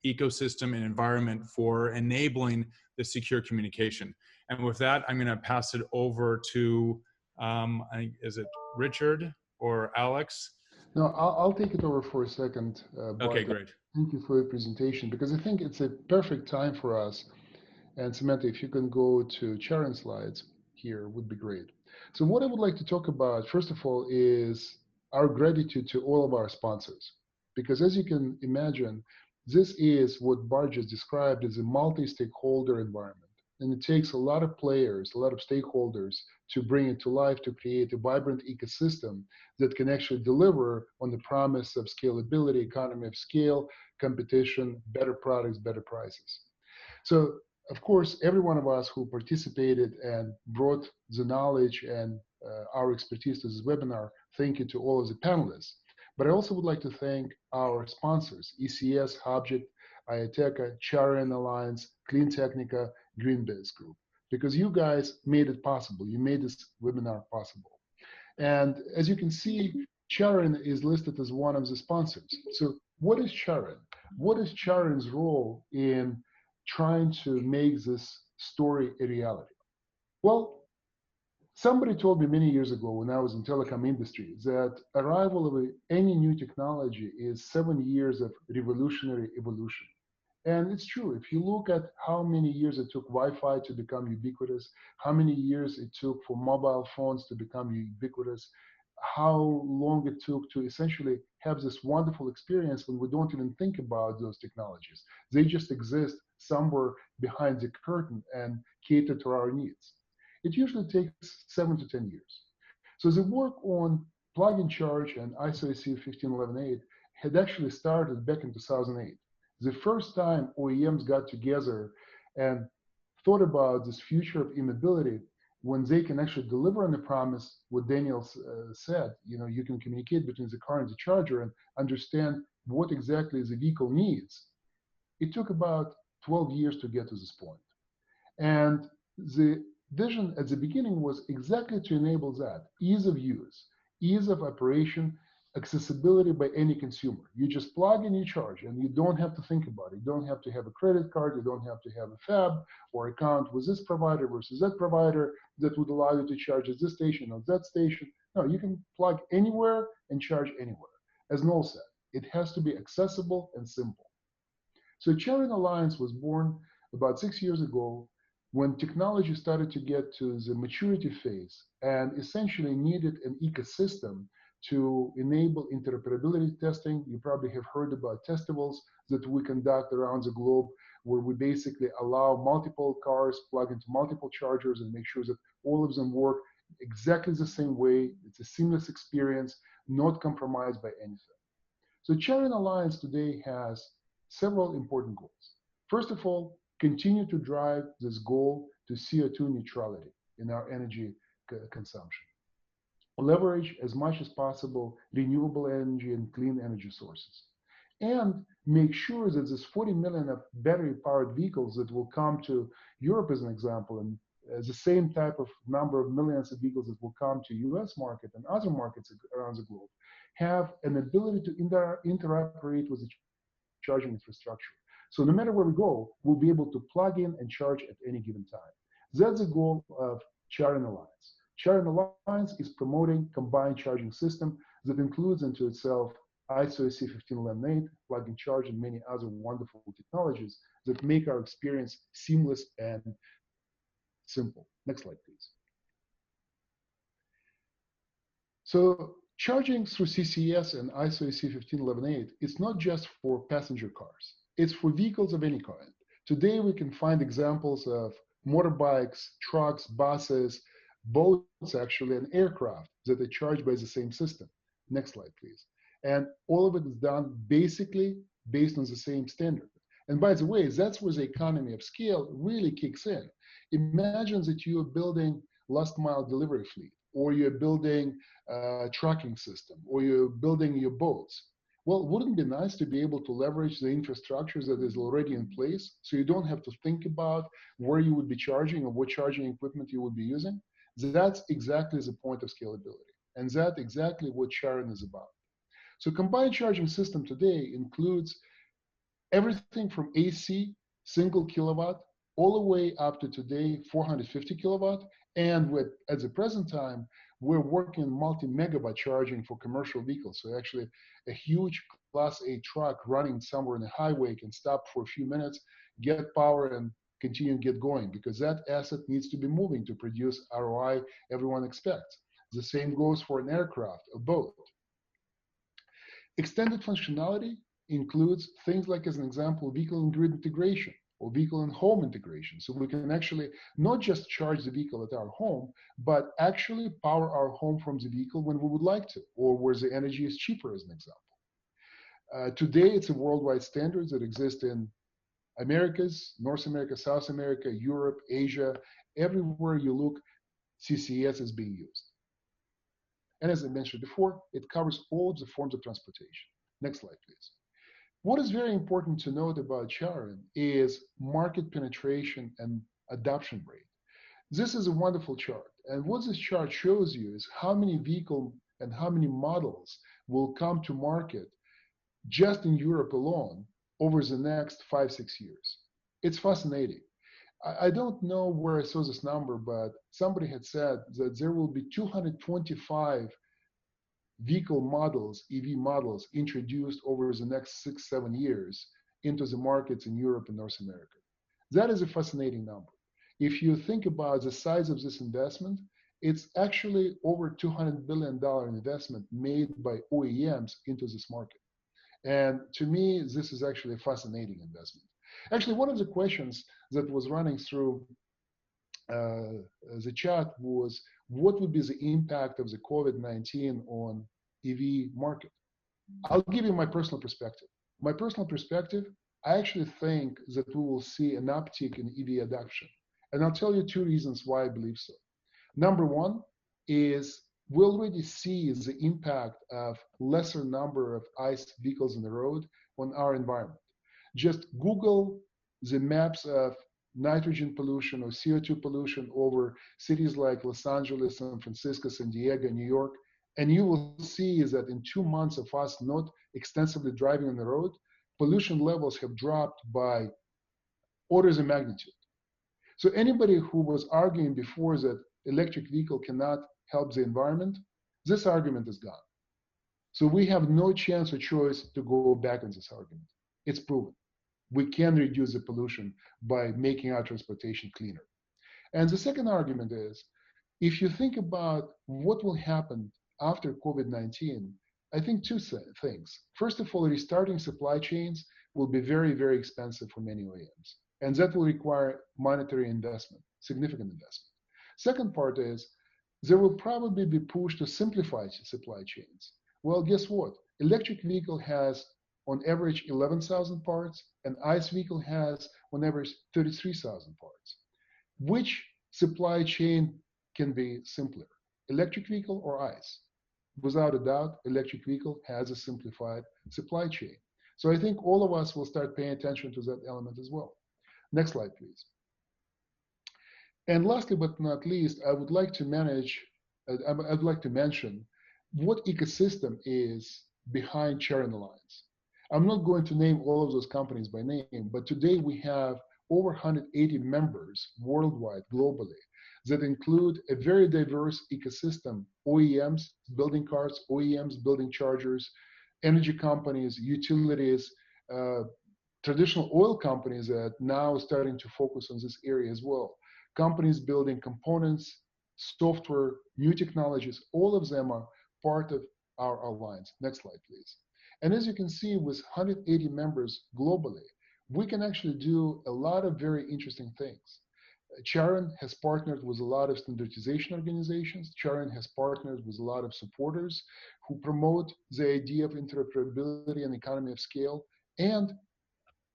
ecosystem and environment for enabling the secure communication. And with that, I'm going to pass it over to I think, is it Richard or Alex? No, I'll take it over for a second, Bart. Okay, great. Thank you for your presentation, because I think it's a perfect time for us. And Samantha, if you can go to Sharon's slides here, would be great. So what I would like to talk about, first of all, is our gratitude to all of our sponsors. Because as you can imagine, this is what Bart just described as a multi-stakeholder environment. And it takes a lot of players, a lot of stakeholders to bring it to life, to create a vibrant ecosystem that can actually deliver on the promise of scalability, economy of scale, competition, better products, better prices. So, of course, every one of us who participated and brought the knowledge and our expertise to this webinar, thank you to all of the panelists. But I also would like to thank our sponsors, ECS, Hubject, IATECA, Charian Alliance, CleanTechnica, GreenBiz Group, because you guys made it possible. You made this webinar possible. And as you can see, Charian is listed as one of the sponsors. So what is Charian? What is Charian's role in trying to make this story a reality? Well, somebody told me many years ago when I was in telecom industry that arrival of any new technology is 7 years of revolutionary evolution. And it's true. If you look at how many years it took Wi-Fi to become ubiquitous, how many years it took for mobile phones to become ubiquitous, how long it took to essentially have this wonderful experience when we don't even think about those technologies. They just exist somewhere behind the curtain and cater to our needs. It usually takes 7 to 10 years. So the work on Plug&Charge and ISO IEC 15118 had actually started back in 2008. The first time OEMs got together and thought about this future of e-mobility, when they can actually deliver on the promise, what Daniel said, you can communicate between the car and the charger and understand what exactly the vehicle needs. It took about 12 years to get to this point. And the vision at the beginning was exactly to enable that: ease of use, ease of operation, accessibility by any consumer. You just plug in your charge and you don't have to think about it. You don't have to have a credit card. You don't have to have a FAB or account with this provider versus that provider that would allow you to charge at this station or that station. No, you can plug anywhere and charge anywhere. As Noel said, it has to be accessible and simple. So Charian Alliance was born about 6 years ago when technology started to get to the maturity phase and essentially needed an ecosystem to enable interoperability testing. You probably have heard about testivals that we conduct around the globe, where we basically allow multiple cars plug into multiple chargers and make sure that all of them work exactly the same way. It's a seamless experience, not compromised by anything. So Charian Alliance today has several important goals. First of all, continue to drive this goal to CO2 neutrality in our energy consumption. Leverage as much as possible renewable energy and clean energy sources. And make sure that this 40 million of battery-powered vehicles that will come to Europe, as an example, and the same type of number of millions of vehicles that will come to US market and other markets around the globe, have an ability to interoperate with the charging infrastructure. So no matter where we go, we'll be able to plug in and charge at any given time. That's the goal of Charian Alliance. Charian Alliance is promoting combined charging system that includes into itself ISO IEC 15118, Plug&Charge, and many other wonderful technologies that make our experience seamless and simple. Next slide, please. So charging through CCS and ISO IEC 15118 is not just for passenger cars. It's for vehicles of any kind. Today, we can find examples of motorbikes, trucks, buses, boats, actually, and aircraft that are charged by the same system. Next slide, please. And all of it is done basically based on the same standard. And by the way, that's where the economy of scale really kicks in. Imagine that you are building last mile delivery fleet, or you're building a tracking system, or you're building your boats. Well, wouldn't it be nice to be able to leverage the infrastructure that is already in place, so you don't have to think about where you would be charging or what charging equipment you would be using? That's exactly the point of scalability. And that's exactly what Charian is about. So combined charging system today includes everything from AC, single kilowatt, all the way up to today 450 kilowatt, And at the present time, we're working multi-megawatt charging for commercial vehicles. So actually a huge Class 8 truck running somewhere in the highway can stop for a few minutes, get power, and continue and get going, because that asset needs to be moving to produce ROI everyone expects. The same goes for an aircraft, a boat. Extended functionality includes things like, as an example, vehicle and grid integration or vehicle and home integration. So we can actually not just charge the vehicle at our home, but actually power our home from the vehicle when we would like to, or where the energy is cheaper, as an example. Today, it's a worldwide standard that exists in Americas, North America, South America, Europe, Asia. Everywhere you look, CCS is being used. And as I mentioned before, it covers all of the forms of transportation. Next slide, please. What is very important to note about Charin is market penetration and adoption rate. This is a wonderful chart. And what this chart shows you is how many vehicles and how many models will come to market just in Europe alone over the next 5-6 years. It's fascinating. I don't know where I saw this number, but somebody had said that there will be 225 vehicle models, EV models, introduced over the next 6-7 years into the markets in Europe and North America. That is a fascinating number. If you think about the size of this investment, it's actually over $200 billion investment made by OEMs into this market. And to me, this is actually a fascinating investment. Actually, one of the questions that was running through the chat was, what would be the impact of the COVID-19 on EV market? I'll give you my personal perspective. My personal perspective, I actually think that we will see an uptick in EV adoption. And I'll tell you 2 reasons why I believe so. Number one is we already see the impact of lesser number of ICE vehicles on the road on our environment. Just Google the maps of nitrogen pollution or CO2 pollution over cities like Los Angeles, San Francisco, San Diego, New York, and you will see that in 2 months of us not extensively driving on the road, pollution levels have dropped by orders of magnitude. So anybody who was arguing before that electric vehicle cannot help the environment, this argument is gone. So we have no chance or choice to go back on this argument. It's proven. We can reduce the pollution by making our transportation cleaner. And the second argument is, if you think about what will happen after COVID-19, I think 2 things. First of all, restarting supply chains will be very, very expensive for many OEMs. And that will require monetary investment, significant investment. Second part is, there will probably be push to simplify supply chains. Well, guess what? Electric vehicle has on average 11,000 parts, and ICE vehicle has on average 33,000 parts. Which supply chain can be simpler, electric vehicle or ICE? Without a doubt, electric vehicle has a simplified supply chain. So I think all of us will start paying attention to that element as well. Next slide, please. And lastly, but not least, I would like to mention what ecosystem is behind Charin Alliance. I'm not going to name all of those companies by name, but today we have over 180 members worldwide, globally, that include a very diverse ecosystem: OEMs building cars, OEMs building chargers, energy companies, utilities, traditional oil companies that now starting to focus on this area as well. Companies building components, software, new technologies, all of them are part of our alliance. Next slide, please. And as you can see, with 180 members globally, we can actually do a lot of very interesting things. Charin has partnered with a lot of standardization organizations. Charin has partnered with a lot of supporters who promote the idea of interoperability and economy of scale. And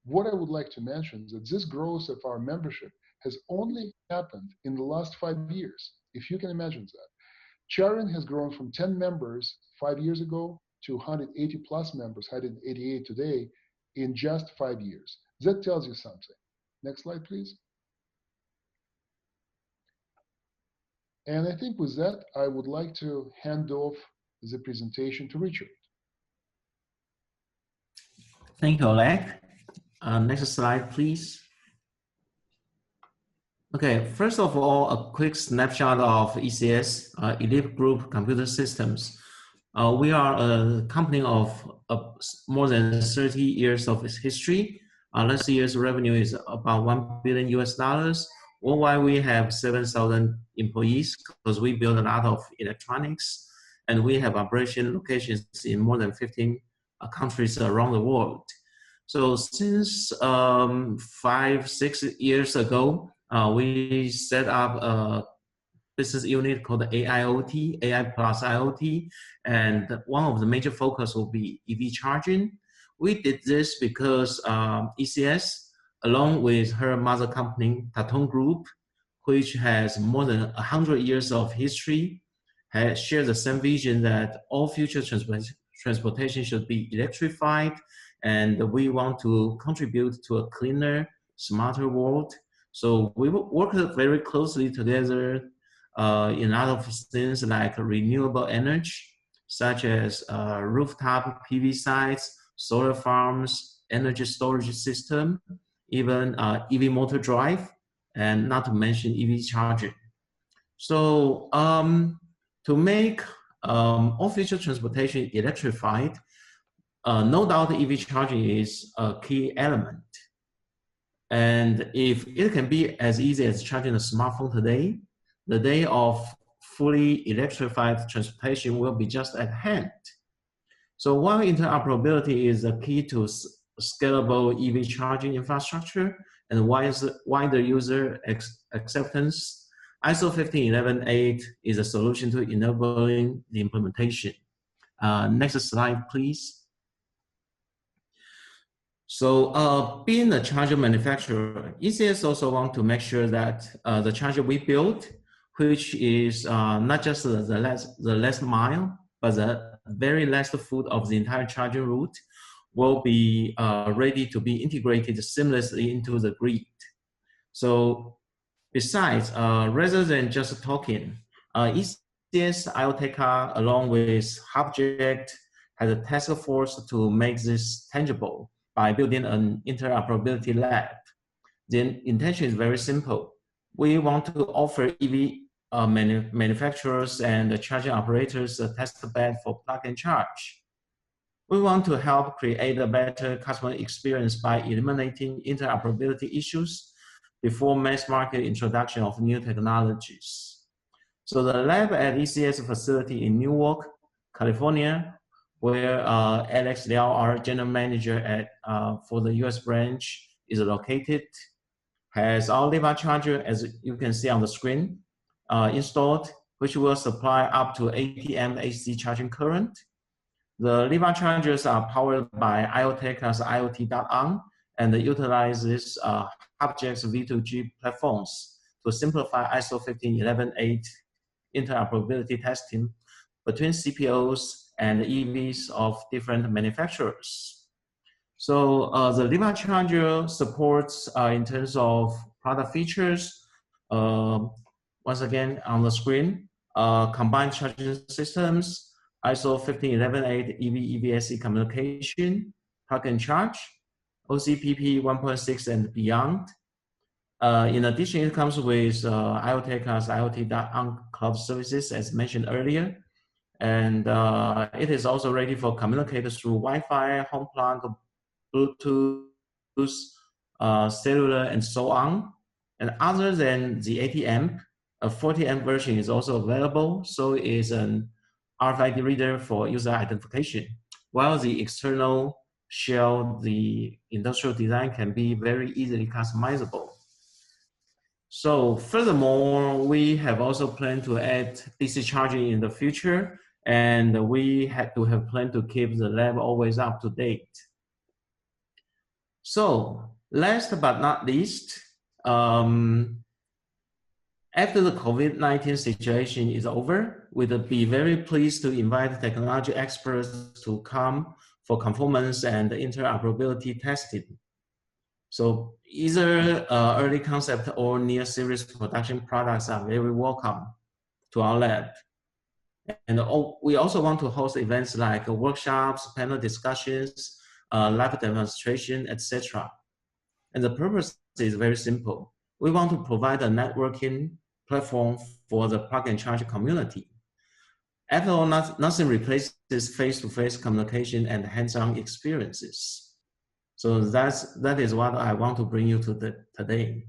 what I would like to mention is that this growth of our membership has only happened in the last 5 years, if you can imagine that. Charin has grown from 10 members 5 years ago to 180 plus members, 188 today, in just 5 years. That tells you something. Next slide, please. And I think with that, I would like to hand off the presentation to Richard. Thank you, Oleg. Next slide, please. Okay, first of all, a quick snapshot of ECS, Elite Group Computer Systems. We are a company of more than 30 years of history. Last year's revenue is about $1 billion US. Worldwide, we have 7,000 employees because we build a lot of electronics, and we have operation locations in more than 15 countries around the world. So since 5-6 years ago, we set up a business unit called AIoT, AI plus IoT, and one of the major focus will be EV charging. We did this because ECS, along with her mother company, Tatung Group, which has more than 100 years of history, has shared the same vision that all future transportation should be electrified, and we want to contribute to a cleaner, smarter world. So we work very closely together in a lot of things like renewable energy, such as rooftop PV sites, solar farms, energy storage system, even EV motor drive, and not to mention EV charging. So to make all future transportation electrified, no doubt EV charging is a key element. And if it can be as easy as charging a smartphone today, the day of fully electrified transportation will be just at hand. So while interoperability is the key to scalable EV charging infrastructure and wider user acceptance, ISO 15118 is a solution to enabling the implementation. Next slide, please. So being a charger manufacturer, ECS also want to make sure that the charger we build, which is not just the last mile, but the very last foot of the entire charging route, will be ready to be integrated seamlessly into the grid. So besides, rather than just talking, ECS IoTeca, along with Hubject, has a task force to make this tangible by building an interoperability lab. The intention is very simple. We want to offer EV manufacturers and charging operators a test bed for plug-and-charge. We want to help create a better customer experience by eliminating interoperability issues before mass market introduction of new technologies. So the lab at ECS facility in Newark, California, where Alex Liao, our general manager for the US branch, is located, has our Leva charger, as you can see on the screen, installed, which will supply up to 80 amp AC charging current. The Leva chargers are powered by IoTeca's IoT.on and utilizes Hubject's V2G platforms to simplify ISO 15118 interoperability testing between CPOs and EVs of different manufacturers. So the Leva charger supports in terms of product features, once again on the screen, combined charging systems, ISO 15118 EV EVSE communication, plug-and-charge, OCPP 1.6 and beyond. In addition, it comes with IoTeca's IoT.on cloud services, as mentioned earlier. And it is also ready for communicators through Wi-Fi, home plug, Bluetooth, cellular, and so on. And other than the 80 amp, a 40 amp version is also available. So it is an RFID reader for user identification. While the external shell, the industrial design can be very easily customizable. So furthermore, we have also planned to add DC charging in the future, and we had to have planned to keep the lab always up to date. So last but not least, after the COVID-19 situation is over, we'd be very pleased to invite technology experts to come for conformance and interoperability testing. So either early concept or near series production products are very welcome to our lab. And we also want to host events like workshops, panel discussions, live demonstration, etc. And the purpose is very simple. we want to provide a networking platform for the plug-and-charge community. After all, nothing replaces face-to-face communication and hands-on experiences. So that is what I want to bring you to today.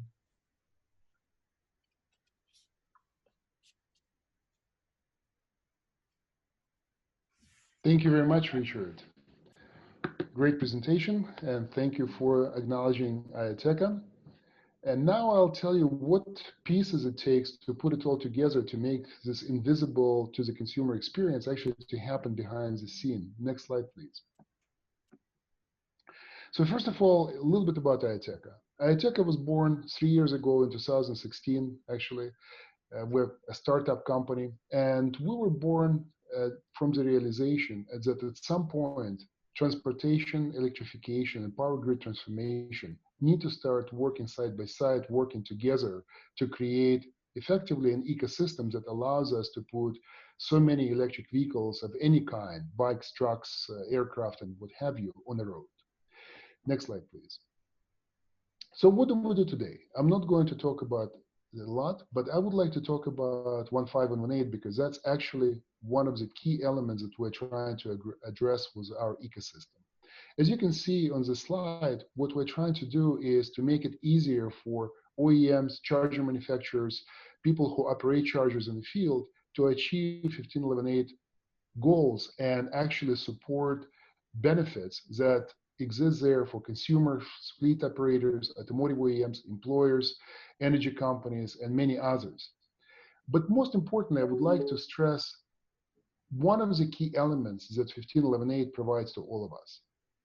Thank you very much, Richard. Great presentation, and thank you for acknowledging IATECA. And now I'll tell you what pieces it takes to put it all together to make this invisible to the consumer experience actually to happen behind the scene. Next slide, please. So first of all, a little bit about IATECA. IATECA was born 3 years ago in 2016, actually. We're a startup company, and we were born from the realization that at some point, transportation, electrification, and power grid transformation need to start working side by side, working together to create effectively an ecosystem that allows us to put so many electric vehicles of any kind, bikes, trucks, aircraft, and what have you, on the road. Next slide, please. So what do we do today? I'm not going to talk about a lot, but I would like to talk about 1.5 and 1.8 because that's actually one of the key elements that we're trying to address with our ecosystem. As you can see on the slide, what we're trying to do is to make it easier for OEMs, charger manufacturers, people who operate chargers in the field to achieve 15.11.8 goals and actually support benefits that exist there for consumers, fleet operators, automotive OEMs, employers, energy companies, and many others. But most importantly, I would like to stress one of the key elements that 15.11.8 provides to all of us.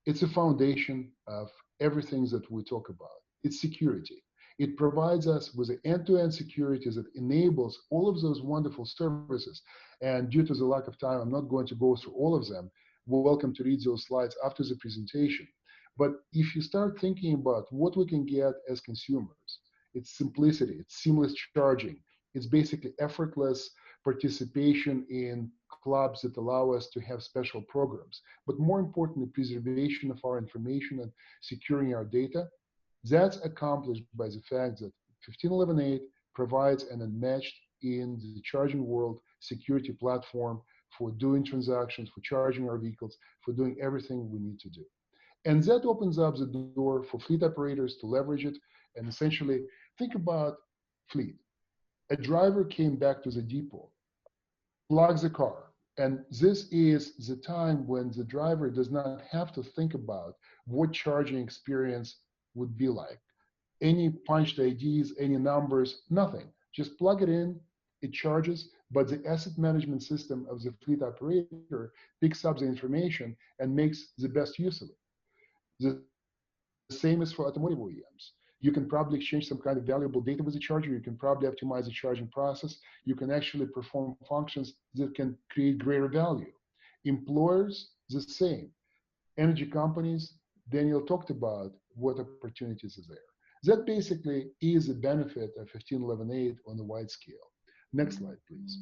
It's a foundation of everything that we talk about. It's security. It provides us with an end-to-end security that enables all of those wonderful services. And due to the lack of time, I'm not going to go through all of them. We're welcome to read those slides after the presentation. But if you start thinking about what we can get as consumers, it's simplicity, it's seamless charging, it's basically effortless participation in clubs that allow us to have special programs, but more importantly, preservation of our information and securing our data. That's accomplished by the fact that 15.11.8 provides an unmatched in the charging world security platform for doing transactions, for charging our vehicles, for doing everything we need to do. And that opens up the door for fleet operators to leverage it and essentially think about fleet. A driver came back to the depot, plugs the car, and this is the time when the driver does not have to think about what charging experience would be like. Any punched IDs, any numbers, nothing. Just plug it in, it charges, but the asset management system of the fleet operator picks up the information and makes the best use of it. The same is for automotive OEMs. You can probably exchange some kind of valuable data with the charger. You can probably optimize the charging process. You can actually perform functions that can create greater value. Employers, the same. Energy companies, Daniel talked about what opportunities are there. That basically is the benefit of 15.11.8 on the wide scale. Next slide, please.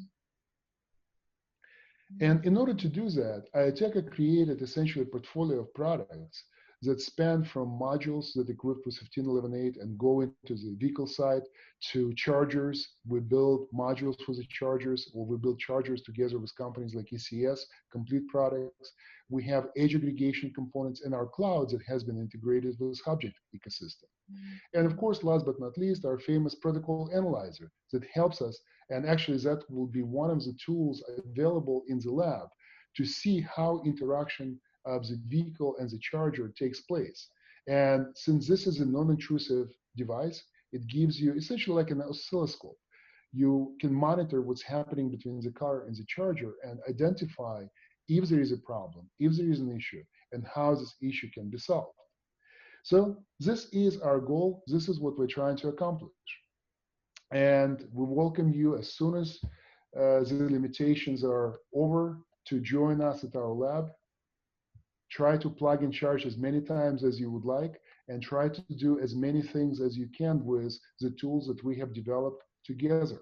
And in order to do that, IATECA created essentially a portfolio of products that span from modules that equipped with 15.11.8 and go into the vehicle side to chargers. We build modules for the chargers, or we build chargers together with companies like ECS, complete products. We have edge aggregation components in our clouds that has been integrated with Object ecosystem. And of course, last but not least, our famous protocol analyzer that helps us, and actually that will be one of the tools available in the lab to see how interaction of the vehicle and the charger takes place. And since this is a non-intrusive device, it gives you essentially like an oscilloscope. You can monitor what's happening between the car and the charger and identify if there is a problem, if there is an issue, and how this issue can be solved. So this is our goal. This is what we're trying to accomplish. And we welcome you as soon as the limitations are over to join us at our lab. Try to plug and charge as many times as you would like, and try to do as many things as you can with the tools that we have developed together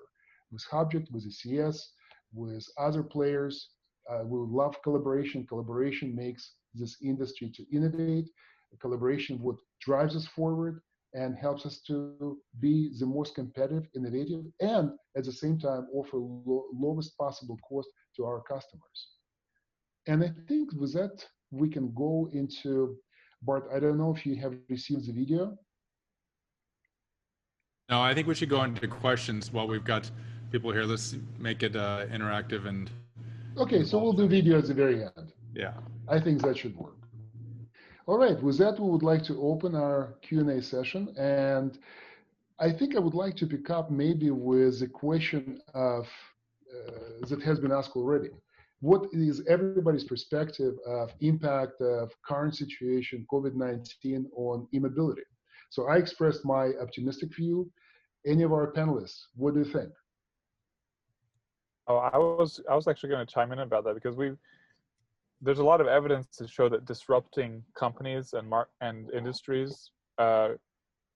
with Object, with ECS, with other players. We love collaboration. Collaboration makes this industry to innovate. Collaboration what drives us forward. and helps us to be the most competitive, innovative, and at the same time offer lowest possible cost to our customers. And I think with that, we can go into, Bart, I don't know if you have received the video. No, I think we should go into questions while we've got people here. Let's make it interactive and Okay, so we'll do video at the very end. yeah. I think that should work. All right, with that, we would like to open our Q&A session. And I think I would like to pick up maybe with a question of that has been asked already. What is everybody's perspective of impact of current situation, COVID-19, on e-mobility? So I expressed my optimistic view. Any of our panelists, what do you think? Oh, I was actually going to chime in about that because there's a lot of evidence to show that disrupting companies and industries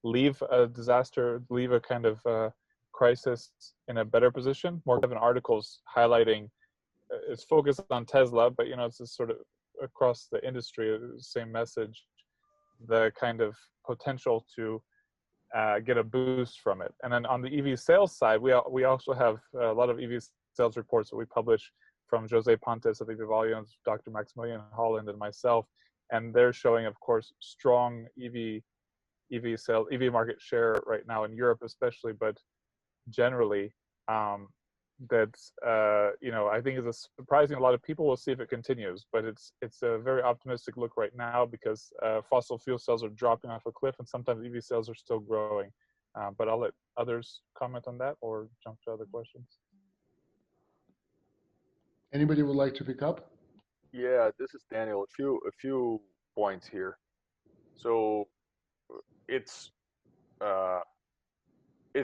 leave a disaster, leave a kind of crisis in a better position. More of an articles highlighting it's focused on Tesla, but you know it's just sort of across the industry, same message, the kind of potential to get a boost from it. And then on the EV sales side, we also have a lot of EV sales reports that we publish from Jose Pontes of EV Volumes, Dr. Maximilian Holland, and myself, and they're showing, of course, strong EV market share right now in Europe, especially, but generally, that's you know, I think is surprising. A lot of people will see if it continues, but it's a very optimistic look right now because fossil fuel sales are dropping off a cliff, and sometimes EV sales are still growing. But I'll let others comment on that or jump to other questions. Anybody would like to pick up? Yeah, this is Daniel. A few points here. So it's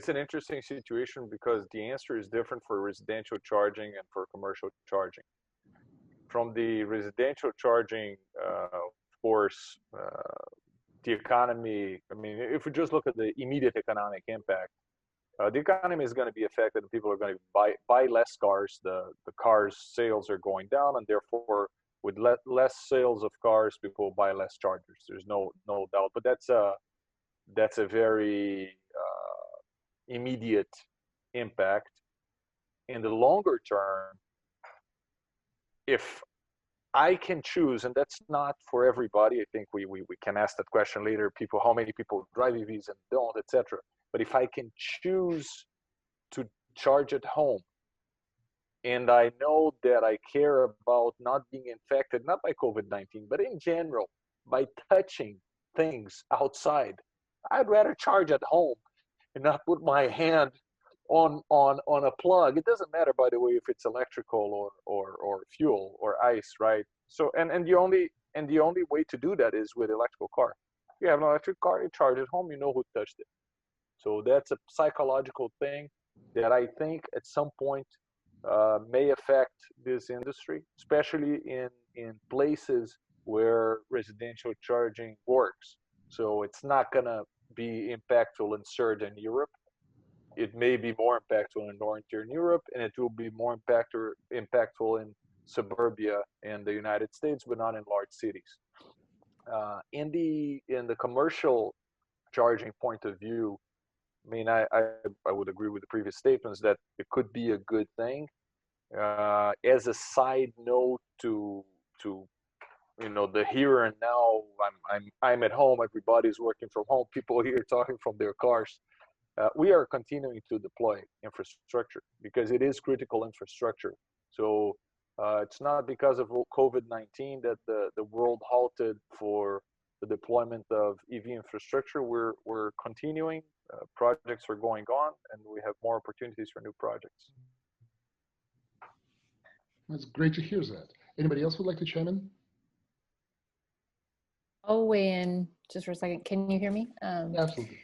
an interesting situation because the answer is different for residential charging and for commercial charging. From the residential charging, of course, the economy, I mean, if we just look at the immediate economic impact, the economy is going to be affected. People are going to buy less cars. The cars sales are going down, and therefore, with less sales of cars, people buy less chargers. There's no doubt. But that's a very immediate impact. In the longer term, if I can choose, and that's not for everybody. I think we can ask that question later. How many people drive EVs and don't, etc. But if I can choose to charge at home, and I know that I care about not being infected, not by COVID-19, but in general, by touching things outside, I'd rather charge at home and not put my hand on a plug. It doesn't matter, by the way, if it's electrical or fuel or ice, right? So and the only way to do that is with electrical car. You have an electric car, you charge at home, you know who touched it. So that's a psychological thing that I think at some point may affect this industry, especially in places where residential charging works. So it's not gonna be impactful in Southern Europe. It may be more impactful in Northern Europe, and it will be more impactful in suburbia in the United States, but not in large cities. In the commercial charging point of view, I mean, I would agree with the previous statements that it could be a good thing. As a side note to you know, the here and now, I'm at home, everybody's working from home, people here talking from their cars. We are continuing to deploy infrastructure because it is critical infrastructure. So it's not because of COVID-19 that the world halted for the deployment of EV infrastructure. We're continuing, projects are going on, and we have more opportunities for new projects. That's great to hear that. Anybody else would like to chime in? I'll weigh in just for a second. Can you hear me? Absolutely.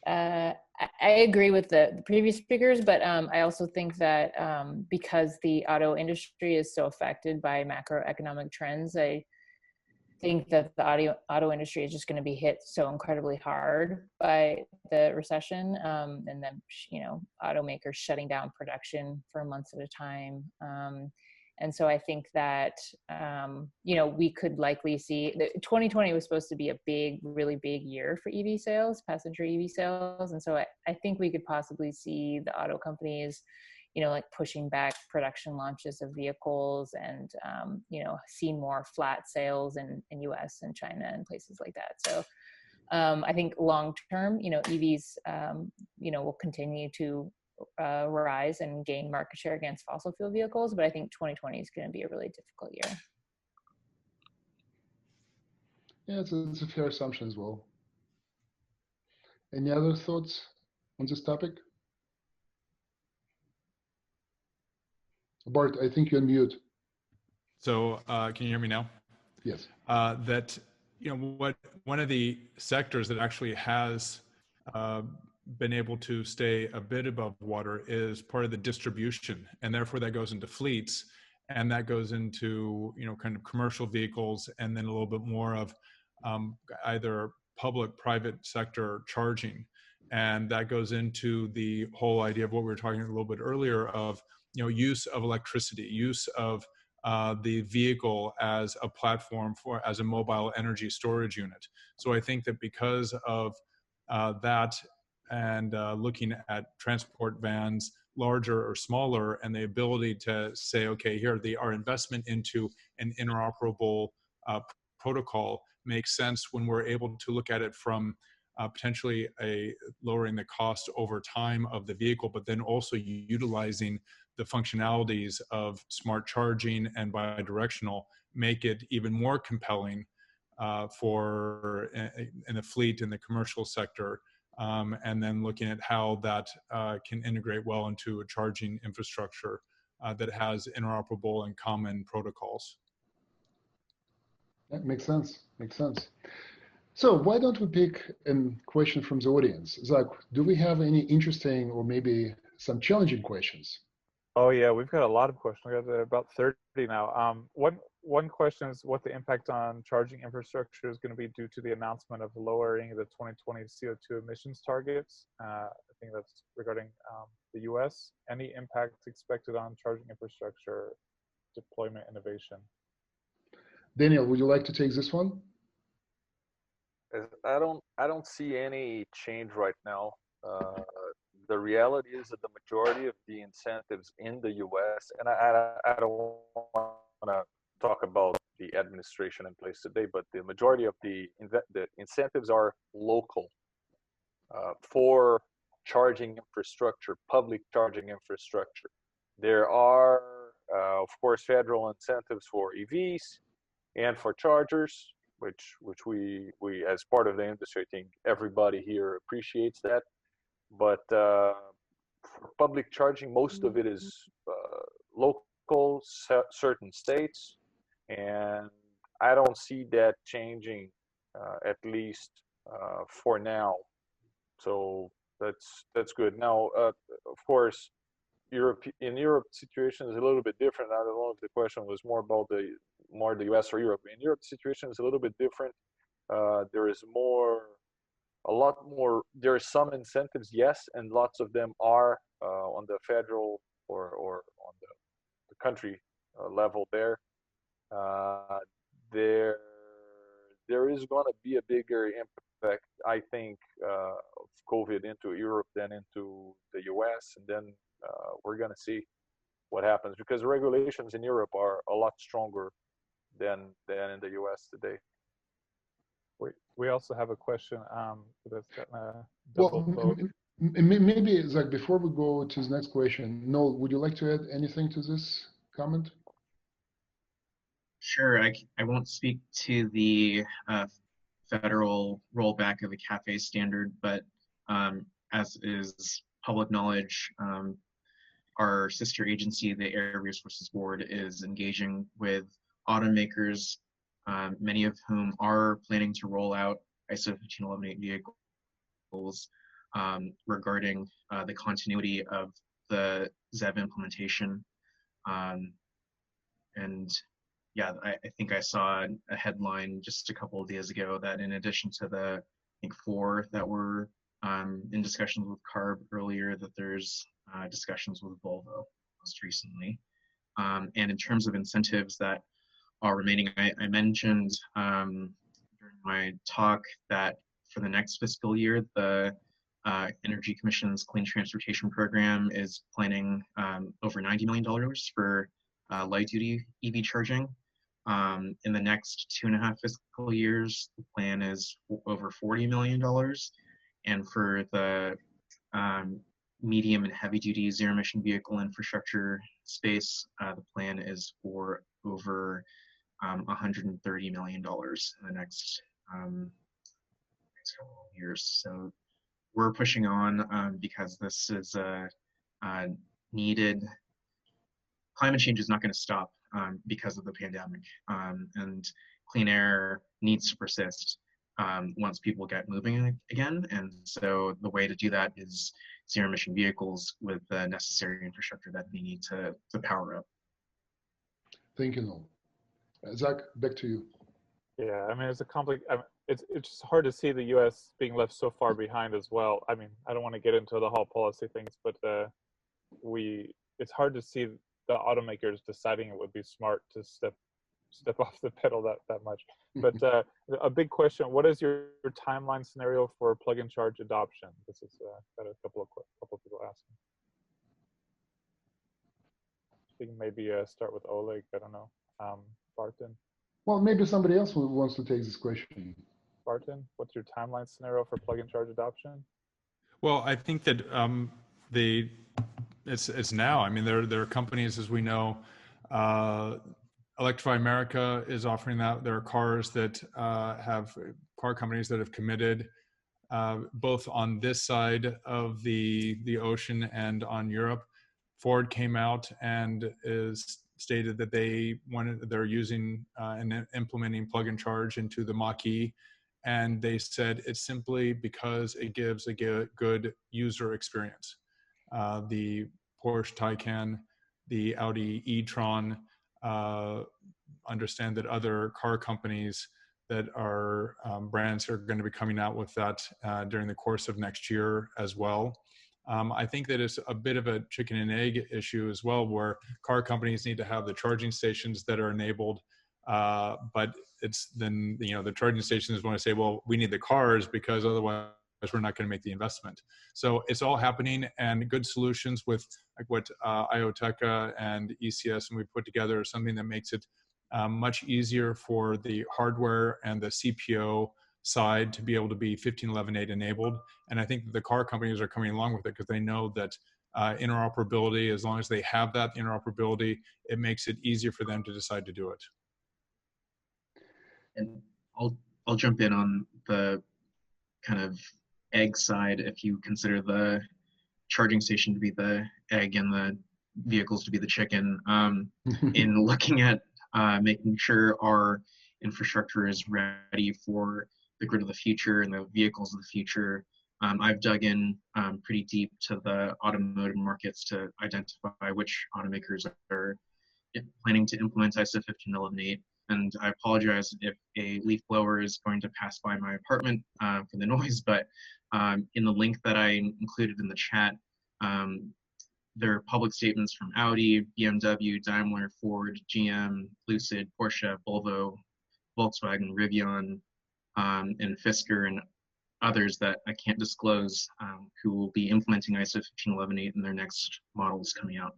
I agree with the previous speakers, but I also think that because the auto industry is so affected by macroeconomic trends, I think that the auto industry is just going to be hit so incredibly hard by the recession, and then, you know, automakers shutting down production for months at a time. And so I think that, you know, we could likely see 2020 was supposed to be a really big year for EV sales, passenger EV sales. And so I think we could possibly see the auto companies, you know, like pushing back production launches of vehicles and, you know, see more flat sales in US and China and places like that. So I think long term, you know, EVs, you know, will continue to rise and gain market share against fossil fuel vehicles, but I think 2020 is going to be a really difficult year. Yeah, it's a fair assumption as well. Any other thoughts on this topic? Bart, I think you're on mute. So can you hear me now? Yes. That, you know, one of the sectors that actually has been able to stay a bit above water is part of the distribution, and therefore that goes into fleets, and that goes into, you know, kind of commercial vehicles, and then a little bit more of either public private sector charging, and that goes into the whole idea of what we were talking a little bit earlier of, you know, use of electricity, use of the vehicle as a platform as a mobile energy storage unit. So I think that because of that, and looking at transport vans, larger or smaller, and the ability to say, okay, here, our investment into an interoperable protocol makes sense when we're able to look at it from potentially lowering the cost over time of the vehicle, but then also utilizing the functionalities of smart charging and bidirectional, make it even more compelling for in the fleet and the commercial sector. And then looking at how that can integrate well into a charging infrastructure that has interoperable and common protocols. That makes sense. Makes sense. So why don't we pick a question from the audience? Zach, do we have any interesting or maybe some challenging questions? Oh yeah, we've got a lot of questions. We got about 30 now. One question is what the impact on charging infrastructure is going to be due to the announcement of lowering the 2020 CO2 emissions targets. I think that's regarding the US. Any impact expected on charging infrastructure deployment innovation? Daniel, would you like to take this one? I don't see any change right now. The reality is that the majority of the incentives in the U.S. and I don't want to talk about the administration in place today, but the majority of the incentives are local for charging infrastructure, public charging infrastructure. There are, of course, federal incentives for EVs and for chargers, which we as part of the industry, I think everybody here appreciates that. But for public charging, most of it is local, certain states, and I don't see that changing, at least for now. So that's good. Now, of course, in Europe, situation is a little bit different. I don't know if the question was more about the US or Europe. In Europe, the situation is a little bit different. There is a lot more. There are some incentives, yes, and lots of them are on the federal or on the country level. There is going to be a bigger impact, I think, of COVID into Europe than into the US, and then we're going to see what happens, because the regulations in Europe are a lot stronger than in the US today. We also have a question that's got a double vote. Maybe, Zach, before we go to the next question, Noel, would you like to add anything to this comment? Sure, I won't speak to the federal rollback of the CAFE standard, but as is public knowledge, our sister agency, the Air Resources Board, is engaging with automakers, many of whom are planning to roll out ISO 15118 vehicles, regarding the continuity of the ZEV implementation. And yeah, I think I saw a headline just a couple of days ago that in addition to the, I think, 4 that were in discussions with CARB earlier, that there's discussions with Volvo most recently. And in terms of incentives that are remaining, I mentioned during my talk that for the next fiscal year, the Energy Commission's Clean Transportation Program is planning over $90 million for light-duty EV charging. In the next 2.5 fiscal years, the plan is over $40 million. And for the medium and heavy-duty zero-emission vehicle infrastructure space, the plan is for over $130 million in the next couple of years. So we're pushing on because this is needed. Climate change is not going to stop because of the pandemic, and clean air needs to persist once people get moving again. And so the way to do that is zero emission vehicles with the necessary infrastructure that they need to power up. Thank you, Noel. Zach, back to you. Yeah, I mean, it's just hard to see the U.S. being left so far behind as well. I mean, I don't want to get into the whole policy things, but it's hard to see the automakers deciding it would be smart to step off the pedal that much. But a big question: what is your timeline scenario for plug-and-charge adoption? This is got a couple of people asking. I think maybe start with Oleg. I don't know, Barton. Well, maybe somebody else wants to take this question. Barton, what's your timeline scenario for plug-and-charge adoption? Well, I think that it's now. I mean, there are companies, as we know, Electrify America is offering that. There are cars that have car companies that have committed both on this side of the ocean and on Europe. Ford came out and is stated that they're using and implementing plug-and-charge into the Mach-E, and they said it's simply because it gives a good user experience. The Porsche Taycan, the Audi e-tron, understand that other car companies that are brands are going to be coming out with that during the course of next year as well. I think that it's a bit of a chicken and egg issue as well, where car companies need to have the charging stations that are enabled, but it's then, the charging stations want to say, well, we need the cars because otherwise we're not going to make the investment. So it's all happening, and good solutions with like what IoTeca and ECS and we put together is something that makes it much easier for the hardware and the CPO side to be able to be 15.11.8 enabled. And I think that the car companies are coming along with it because they know that interoperability, as long as they have that interoperability, it makes it easier for them to decide to do it. And I'll jump in on the kind of egg side. If you consider the charging station to be the egg and the vehicles to be the chicken, in looking at making sure our infrastructure is ready for the grid of the future and the vehicles of the future, I've dug in pretty deep to the automotive markets to identify which automakers are planning to implement ISO 15.11.8. And I apologize if a leaf blower is going to pass by my apartment for the noise, but in the link that I included in the chat, there are public statements from Audi, BMW, Daimler, Ford, GM, Lucid, Porsche, Volvo, Volkswagen, Rivian, and Fisker, and others that I can't disclose, who will be implementing ISO 15.11.8 in their next models coming out.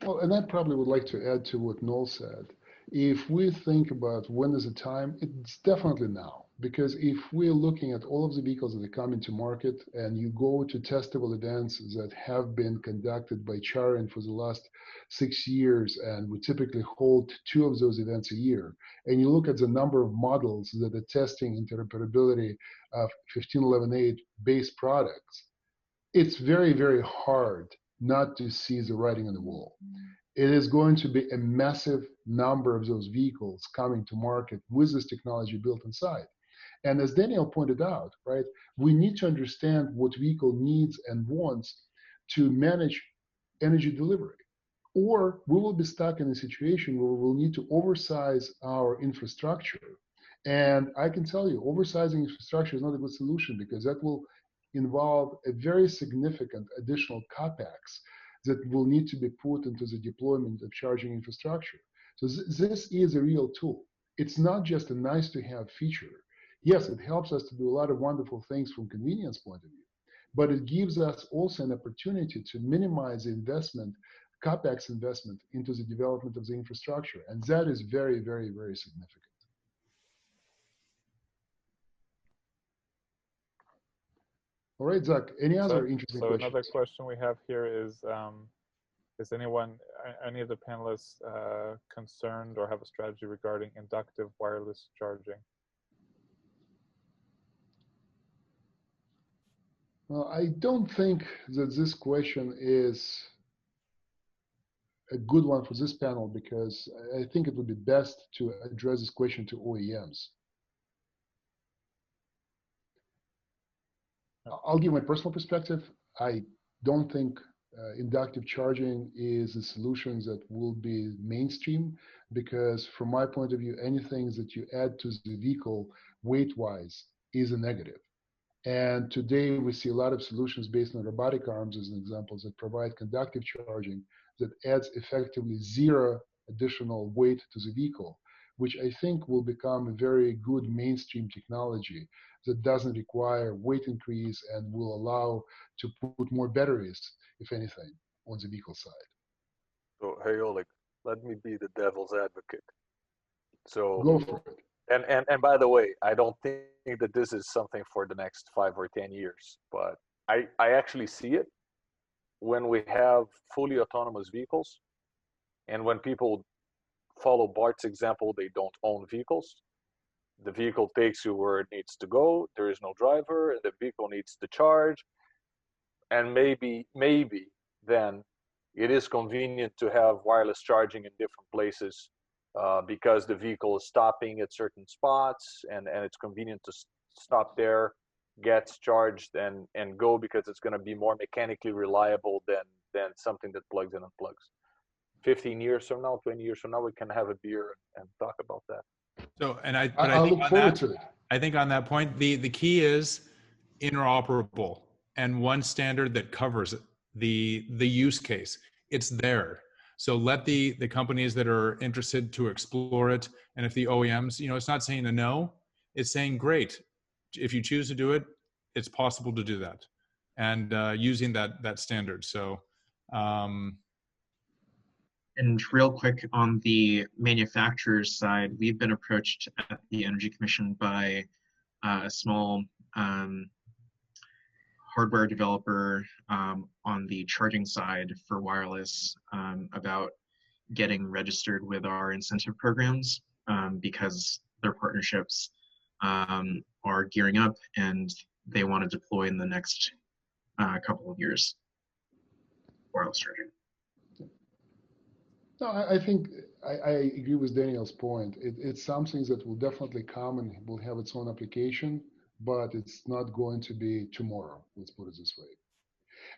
Well, and I probably would like to add to what Noel said. If we think about when is the time, it's definitely now. Because if we're looking at all of the vehicles that are coming to market and you go to testable events that have been conducted by Charin for the last 6 years, and we typically hold 2 of those events a year, and you look at the number of models that are testing interoperability of 15.11.8 base products, it's very, very hard not to see the writing on the wall. It is going to be a massive number of those vehicles coming to market with this technology built inside. And as Daniel pointed out, right, we need to understand what vehicle needs and wants to manage energy delivery. Or we will be stuck in a situation where we will need to oversize our infrastructure. And I can tell you, oversizing infrastructure is not a good solution because that will involve a very significant additional capex that will need to be put into the deployment of charging infrastructure. So this is a real tool. It's not just a nice to have feature. Yes, it helps us to do a lot of wonderful things from convenience point of view, but it gives us also an opportunity to minimize the investment, CapEx investment into the development of the infrastructure. And that is very, very, very significant. All right, Zach, any other interesting questions? So another question we have here is any of the panelists concerned or have a strategy regarding inductive wireless charging? Well, I don't think that this question is a good one for this panel, because I think it would be best to address this question to OEMs. I'll give my personal perspective. I don't think inductive charging is a solution that will be mainstream, because from my point of view, anything that you add to the vehicle weight-wise is a negative. And today we see a lot of solutions based on robotic arms, as an example, that provide conductive charging that adds effectively zero additional weight to the vehicle, which I think will become a very good mainstream technology that doesn't require weight increase and will allow to put more batteries, if anything, on the vehicle side. So, hey, Oleg, let me be the devil's advocate. So, go for it. And by the way, I don't think that this is something for the next 5 or 10 years, but I actually see it when we have fully autonomous vehicles, and when people follow Bart's example, they don't own vehicles. The vehicle takes you where it needs to go. There is no driver, and the vehicle needs to charge. And maybe then it is convenient to have wireless charging in different places, because the vehicle is stopping at certain spots, and it's convenient to stop there, gets charged, and go, because it's going to be more mechanically reliable than something that plugs in and plugs. 15 years from now, 20 years from now, we can have a beer and talk about that. So, and I look forward to it. I think on that point, the key is interoperable and one standard that covers the use case. It's there. So let the companies that are interested to explore it, and if the OEMs, it's not saying a no, it's saying great. If you choose to do it, it's possible to do that, and using that standard. So. And real quick, on the manufacturer's side, we've been approached at the Energy Commission by a small hardware developer on the charging side for wireless about getting registered with our incentive programs, because their partnerships are gearing up and they want to deploy in the next couple of years wireless charging. No, I think I agree with Daniel's point. It's something that will definitely come and will have its own application, but it's not going to be tomorrow, let's put it this way.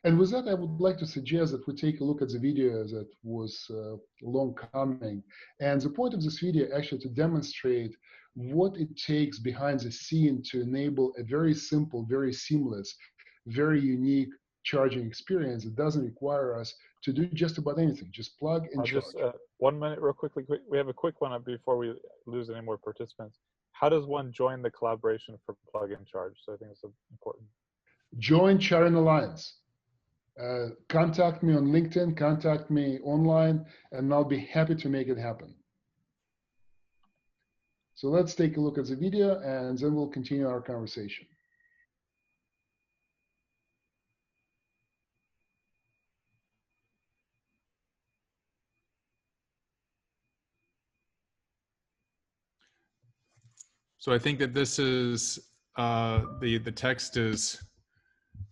And with that, I would like to suggest that we take a look at the video that was long coming. And the point of this video actually to demonstrate what it takes behind the scene to enable a very simple, very seamless, very unique charging experience that doesn't require us to do just about anything, just plug and charge. Just 1 minute real quickly. We have a quick one before we lose any more participants. How does one join the collaboration for Plug&Charge? So I think it's important. Join Sharing Alliance. Contact me on LinkedIn, contact me online, and I'll be happy to make it happen. So let's take a look at the video, and then we'll continue our conversation. So I think that this is, the text is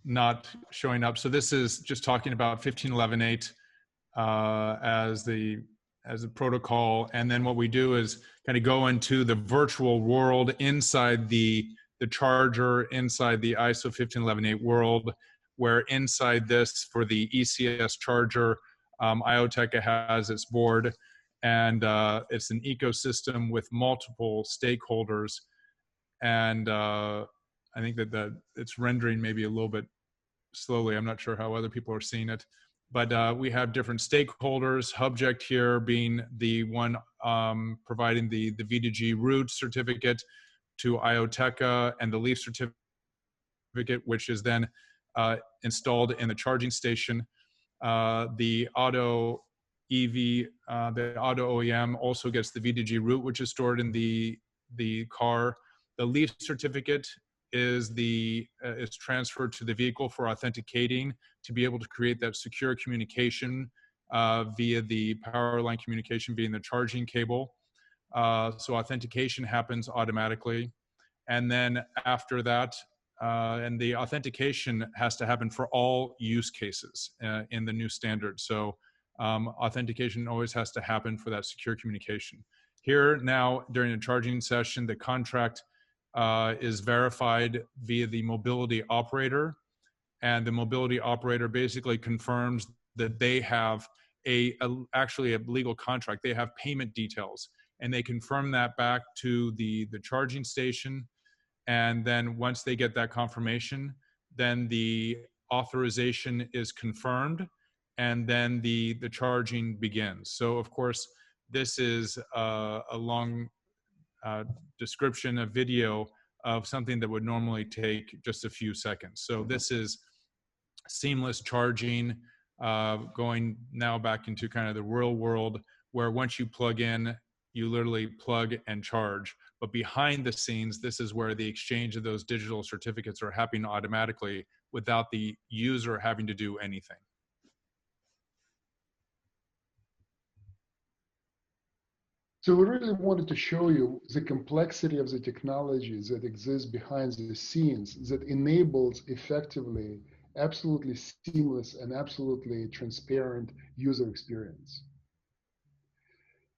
not showing up. So this is just talking about 15.11.8 as the protocol. And then what we do is kind of go into the virtual world inside the charger, inside the ISO 15.11.8 world, where inside this for the ECS charger, IoTeca has its board. And it's an ecosystem with multiple stakeholders, and I think that it's rendering maybe a little bit slowly. I'm not sure how other people are seeing it, but we have different stakeholders, Hubject here being the one providing the V2G root certificate to IoTeca, and the Leaf certificate, which is then installed in the charging station. The auto EV, the auto OEM also gets the V2G root, which is stored in the car. The Leaf certificate is transferred to the vehicle for authenticating to be able to create that secure communication via the power line communication being the charging cable. So authentication happens automatically. And then after that, and the authentication has to happen for all use cases in the new standard. So authentication always has to happen for that secure communication. Here now, during a charging session, the contract is verified via the mobility operator, and the mobility operator basically confirms that they have actually a legal contract. They have payment details, and they confirm that back to the charging station. And then once they get that confirmation, then the authorization is confirmed, and then the charging begins. So of course, this is a long description, a video of something that would normally take just a few seconds. So this is seamless charging, going now back into kind of the real world, where once you plug in, you literally plug and charge. But behind the scenes, this is where the exchange of those digital certificates are happening automatically without the user having to do anything. So we really wanted to show you the complexity of the technology that exists behind the scenes that enables effectively absolutely seamless and absolutely transparent user experience.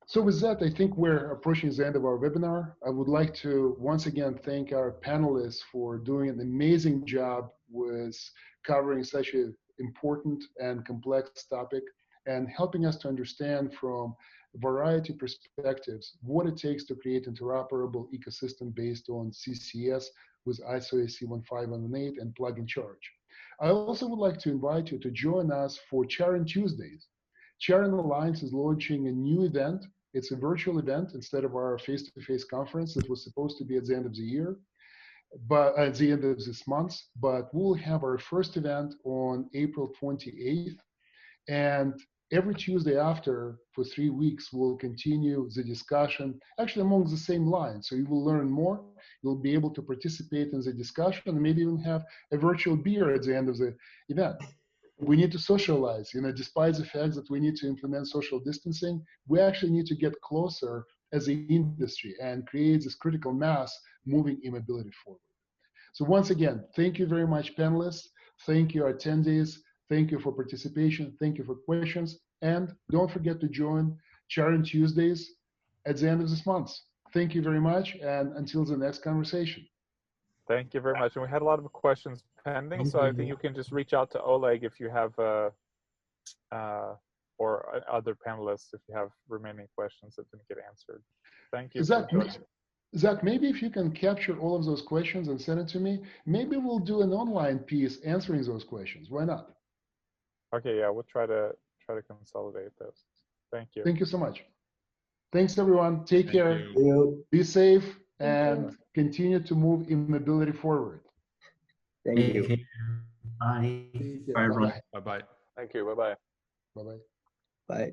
So with that, I think we're approaching the end of our webinar. I would like to once again thank our panelists for doing an amazing job with covering such an important and complex topic and helping us to understand from a variety of perspectives what it takes to create interoperable ecosystem based on CCS with ISO AC 15118 and Plug&Charge. I also would like to invite you to join us for Charin Tuesdays. Charin Alliance is launching a new event. It's a virtual event instead of our face-to-face conference that was supposed to be at the end of the year, but at the end of this month. But we'll have our first event on April 28th, and every Tuesday after, for 3 weeks, we'll continue the discussion, actually along the same lines. So you will learn more, you'll be able to participate in the discussion, and maybe even have a virtual beer at the end of the event. We need to socialize, despite the fact that we need to implement social distancing, we actually need to get closer as an industry and create this critical mass moving e-mobility forward. So once again, thank you very much, panelists. Thank you, attendees. Thank you for participation. Thank you for questions. And don't forget to join Charin Tuesdays at the end of this month. Thank you very much, and until the next conversation. Thank you very much. And we had a lot of questions pending, so I think you can just reach out to Oleg if you have, or other panelists if you have remaining questions that didn't get answered. Thank you. Zach, maybe if you can capture all of those questions and send it to me, maybe we'll do an online piece answering those questions. Why not? Okay, yeah, we'll try to consolidate those. Thank you. Thank you so much. Thanks, everyone. Take care. Be safe and continue to move e-mobility forward. Thank you. Bye. Bye, everyone. Bye-bye. Thank you. Bye-bye. Bye-bye. Bye.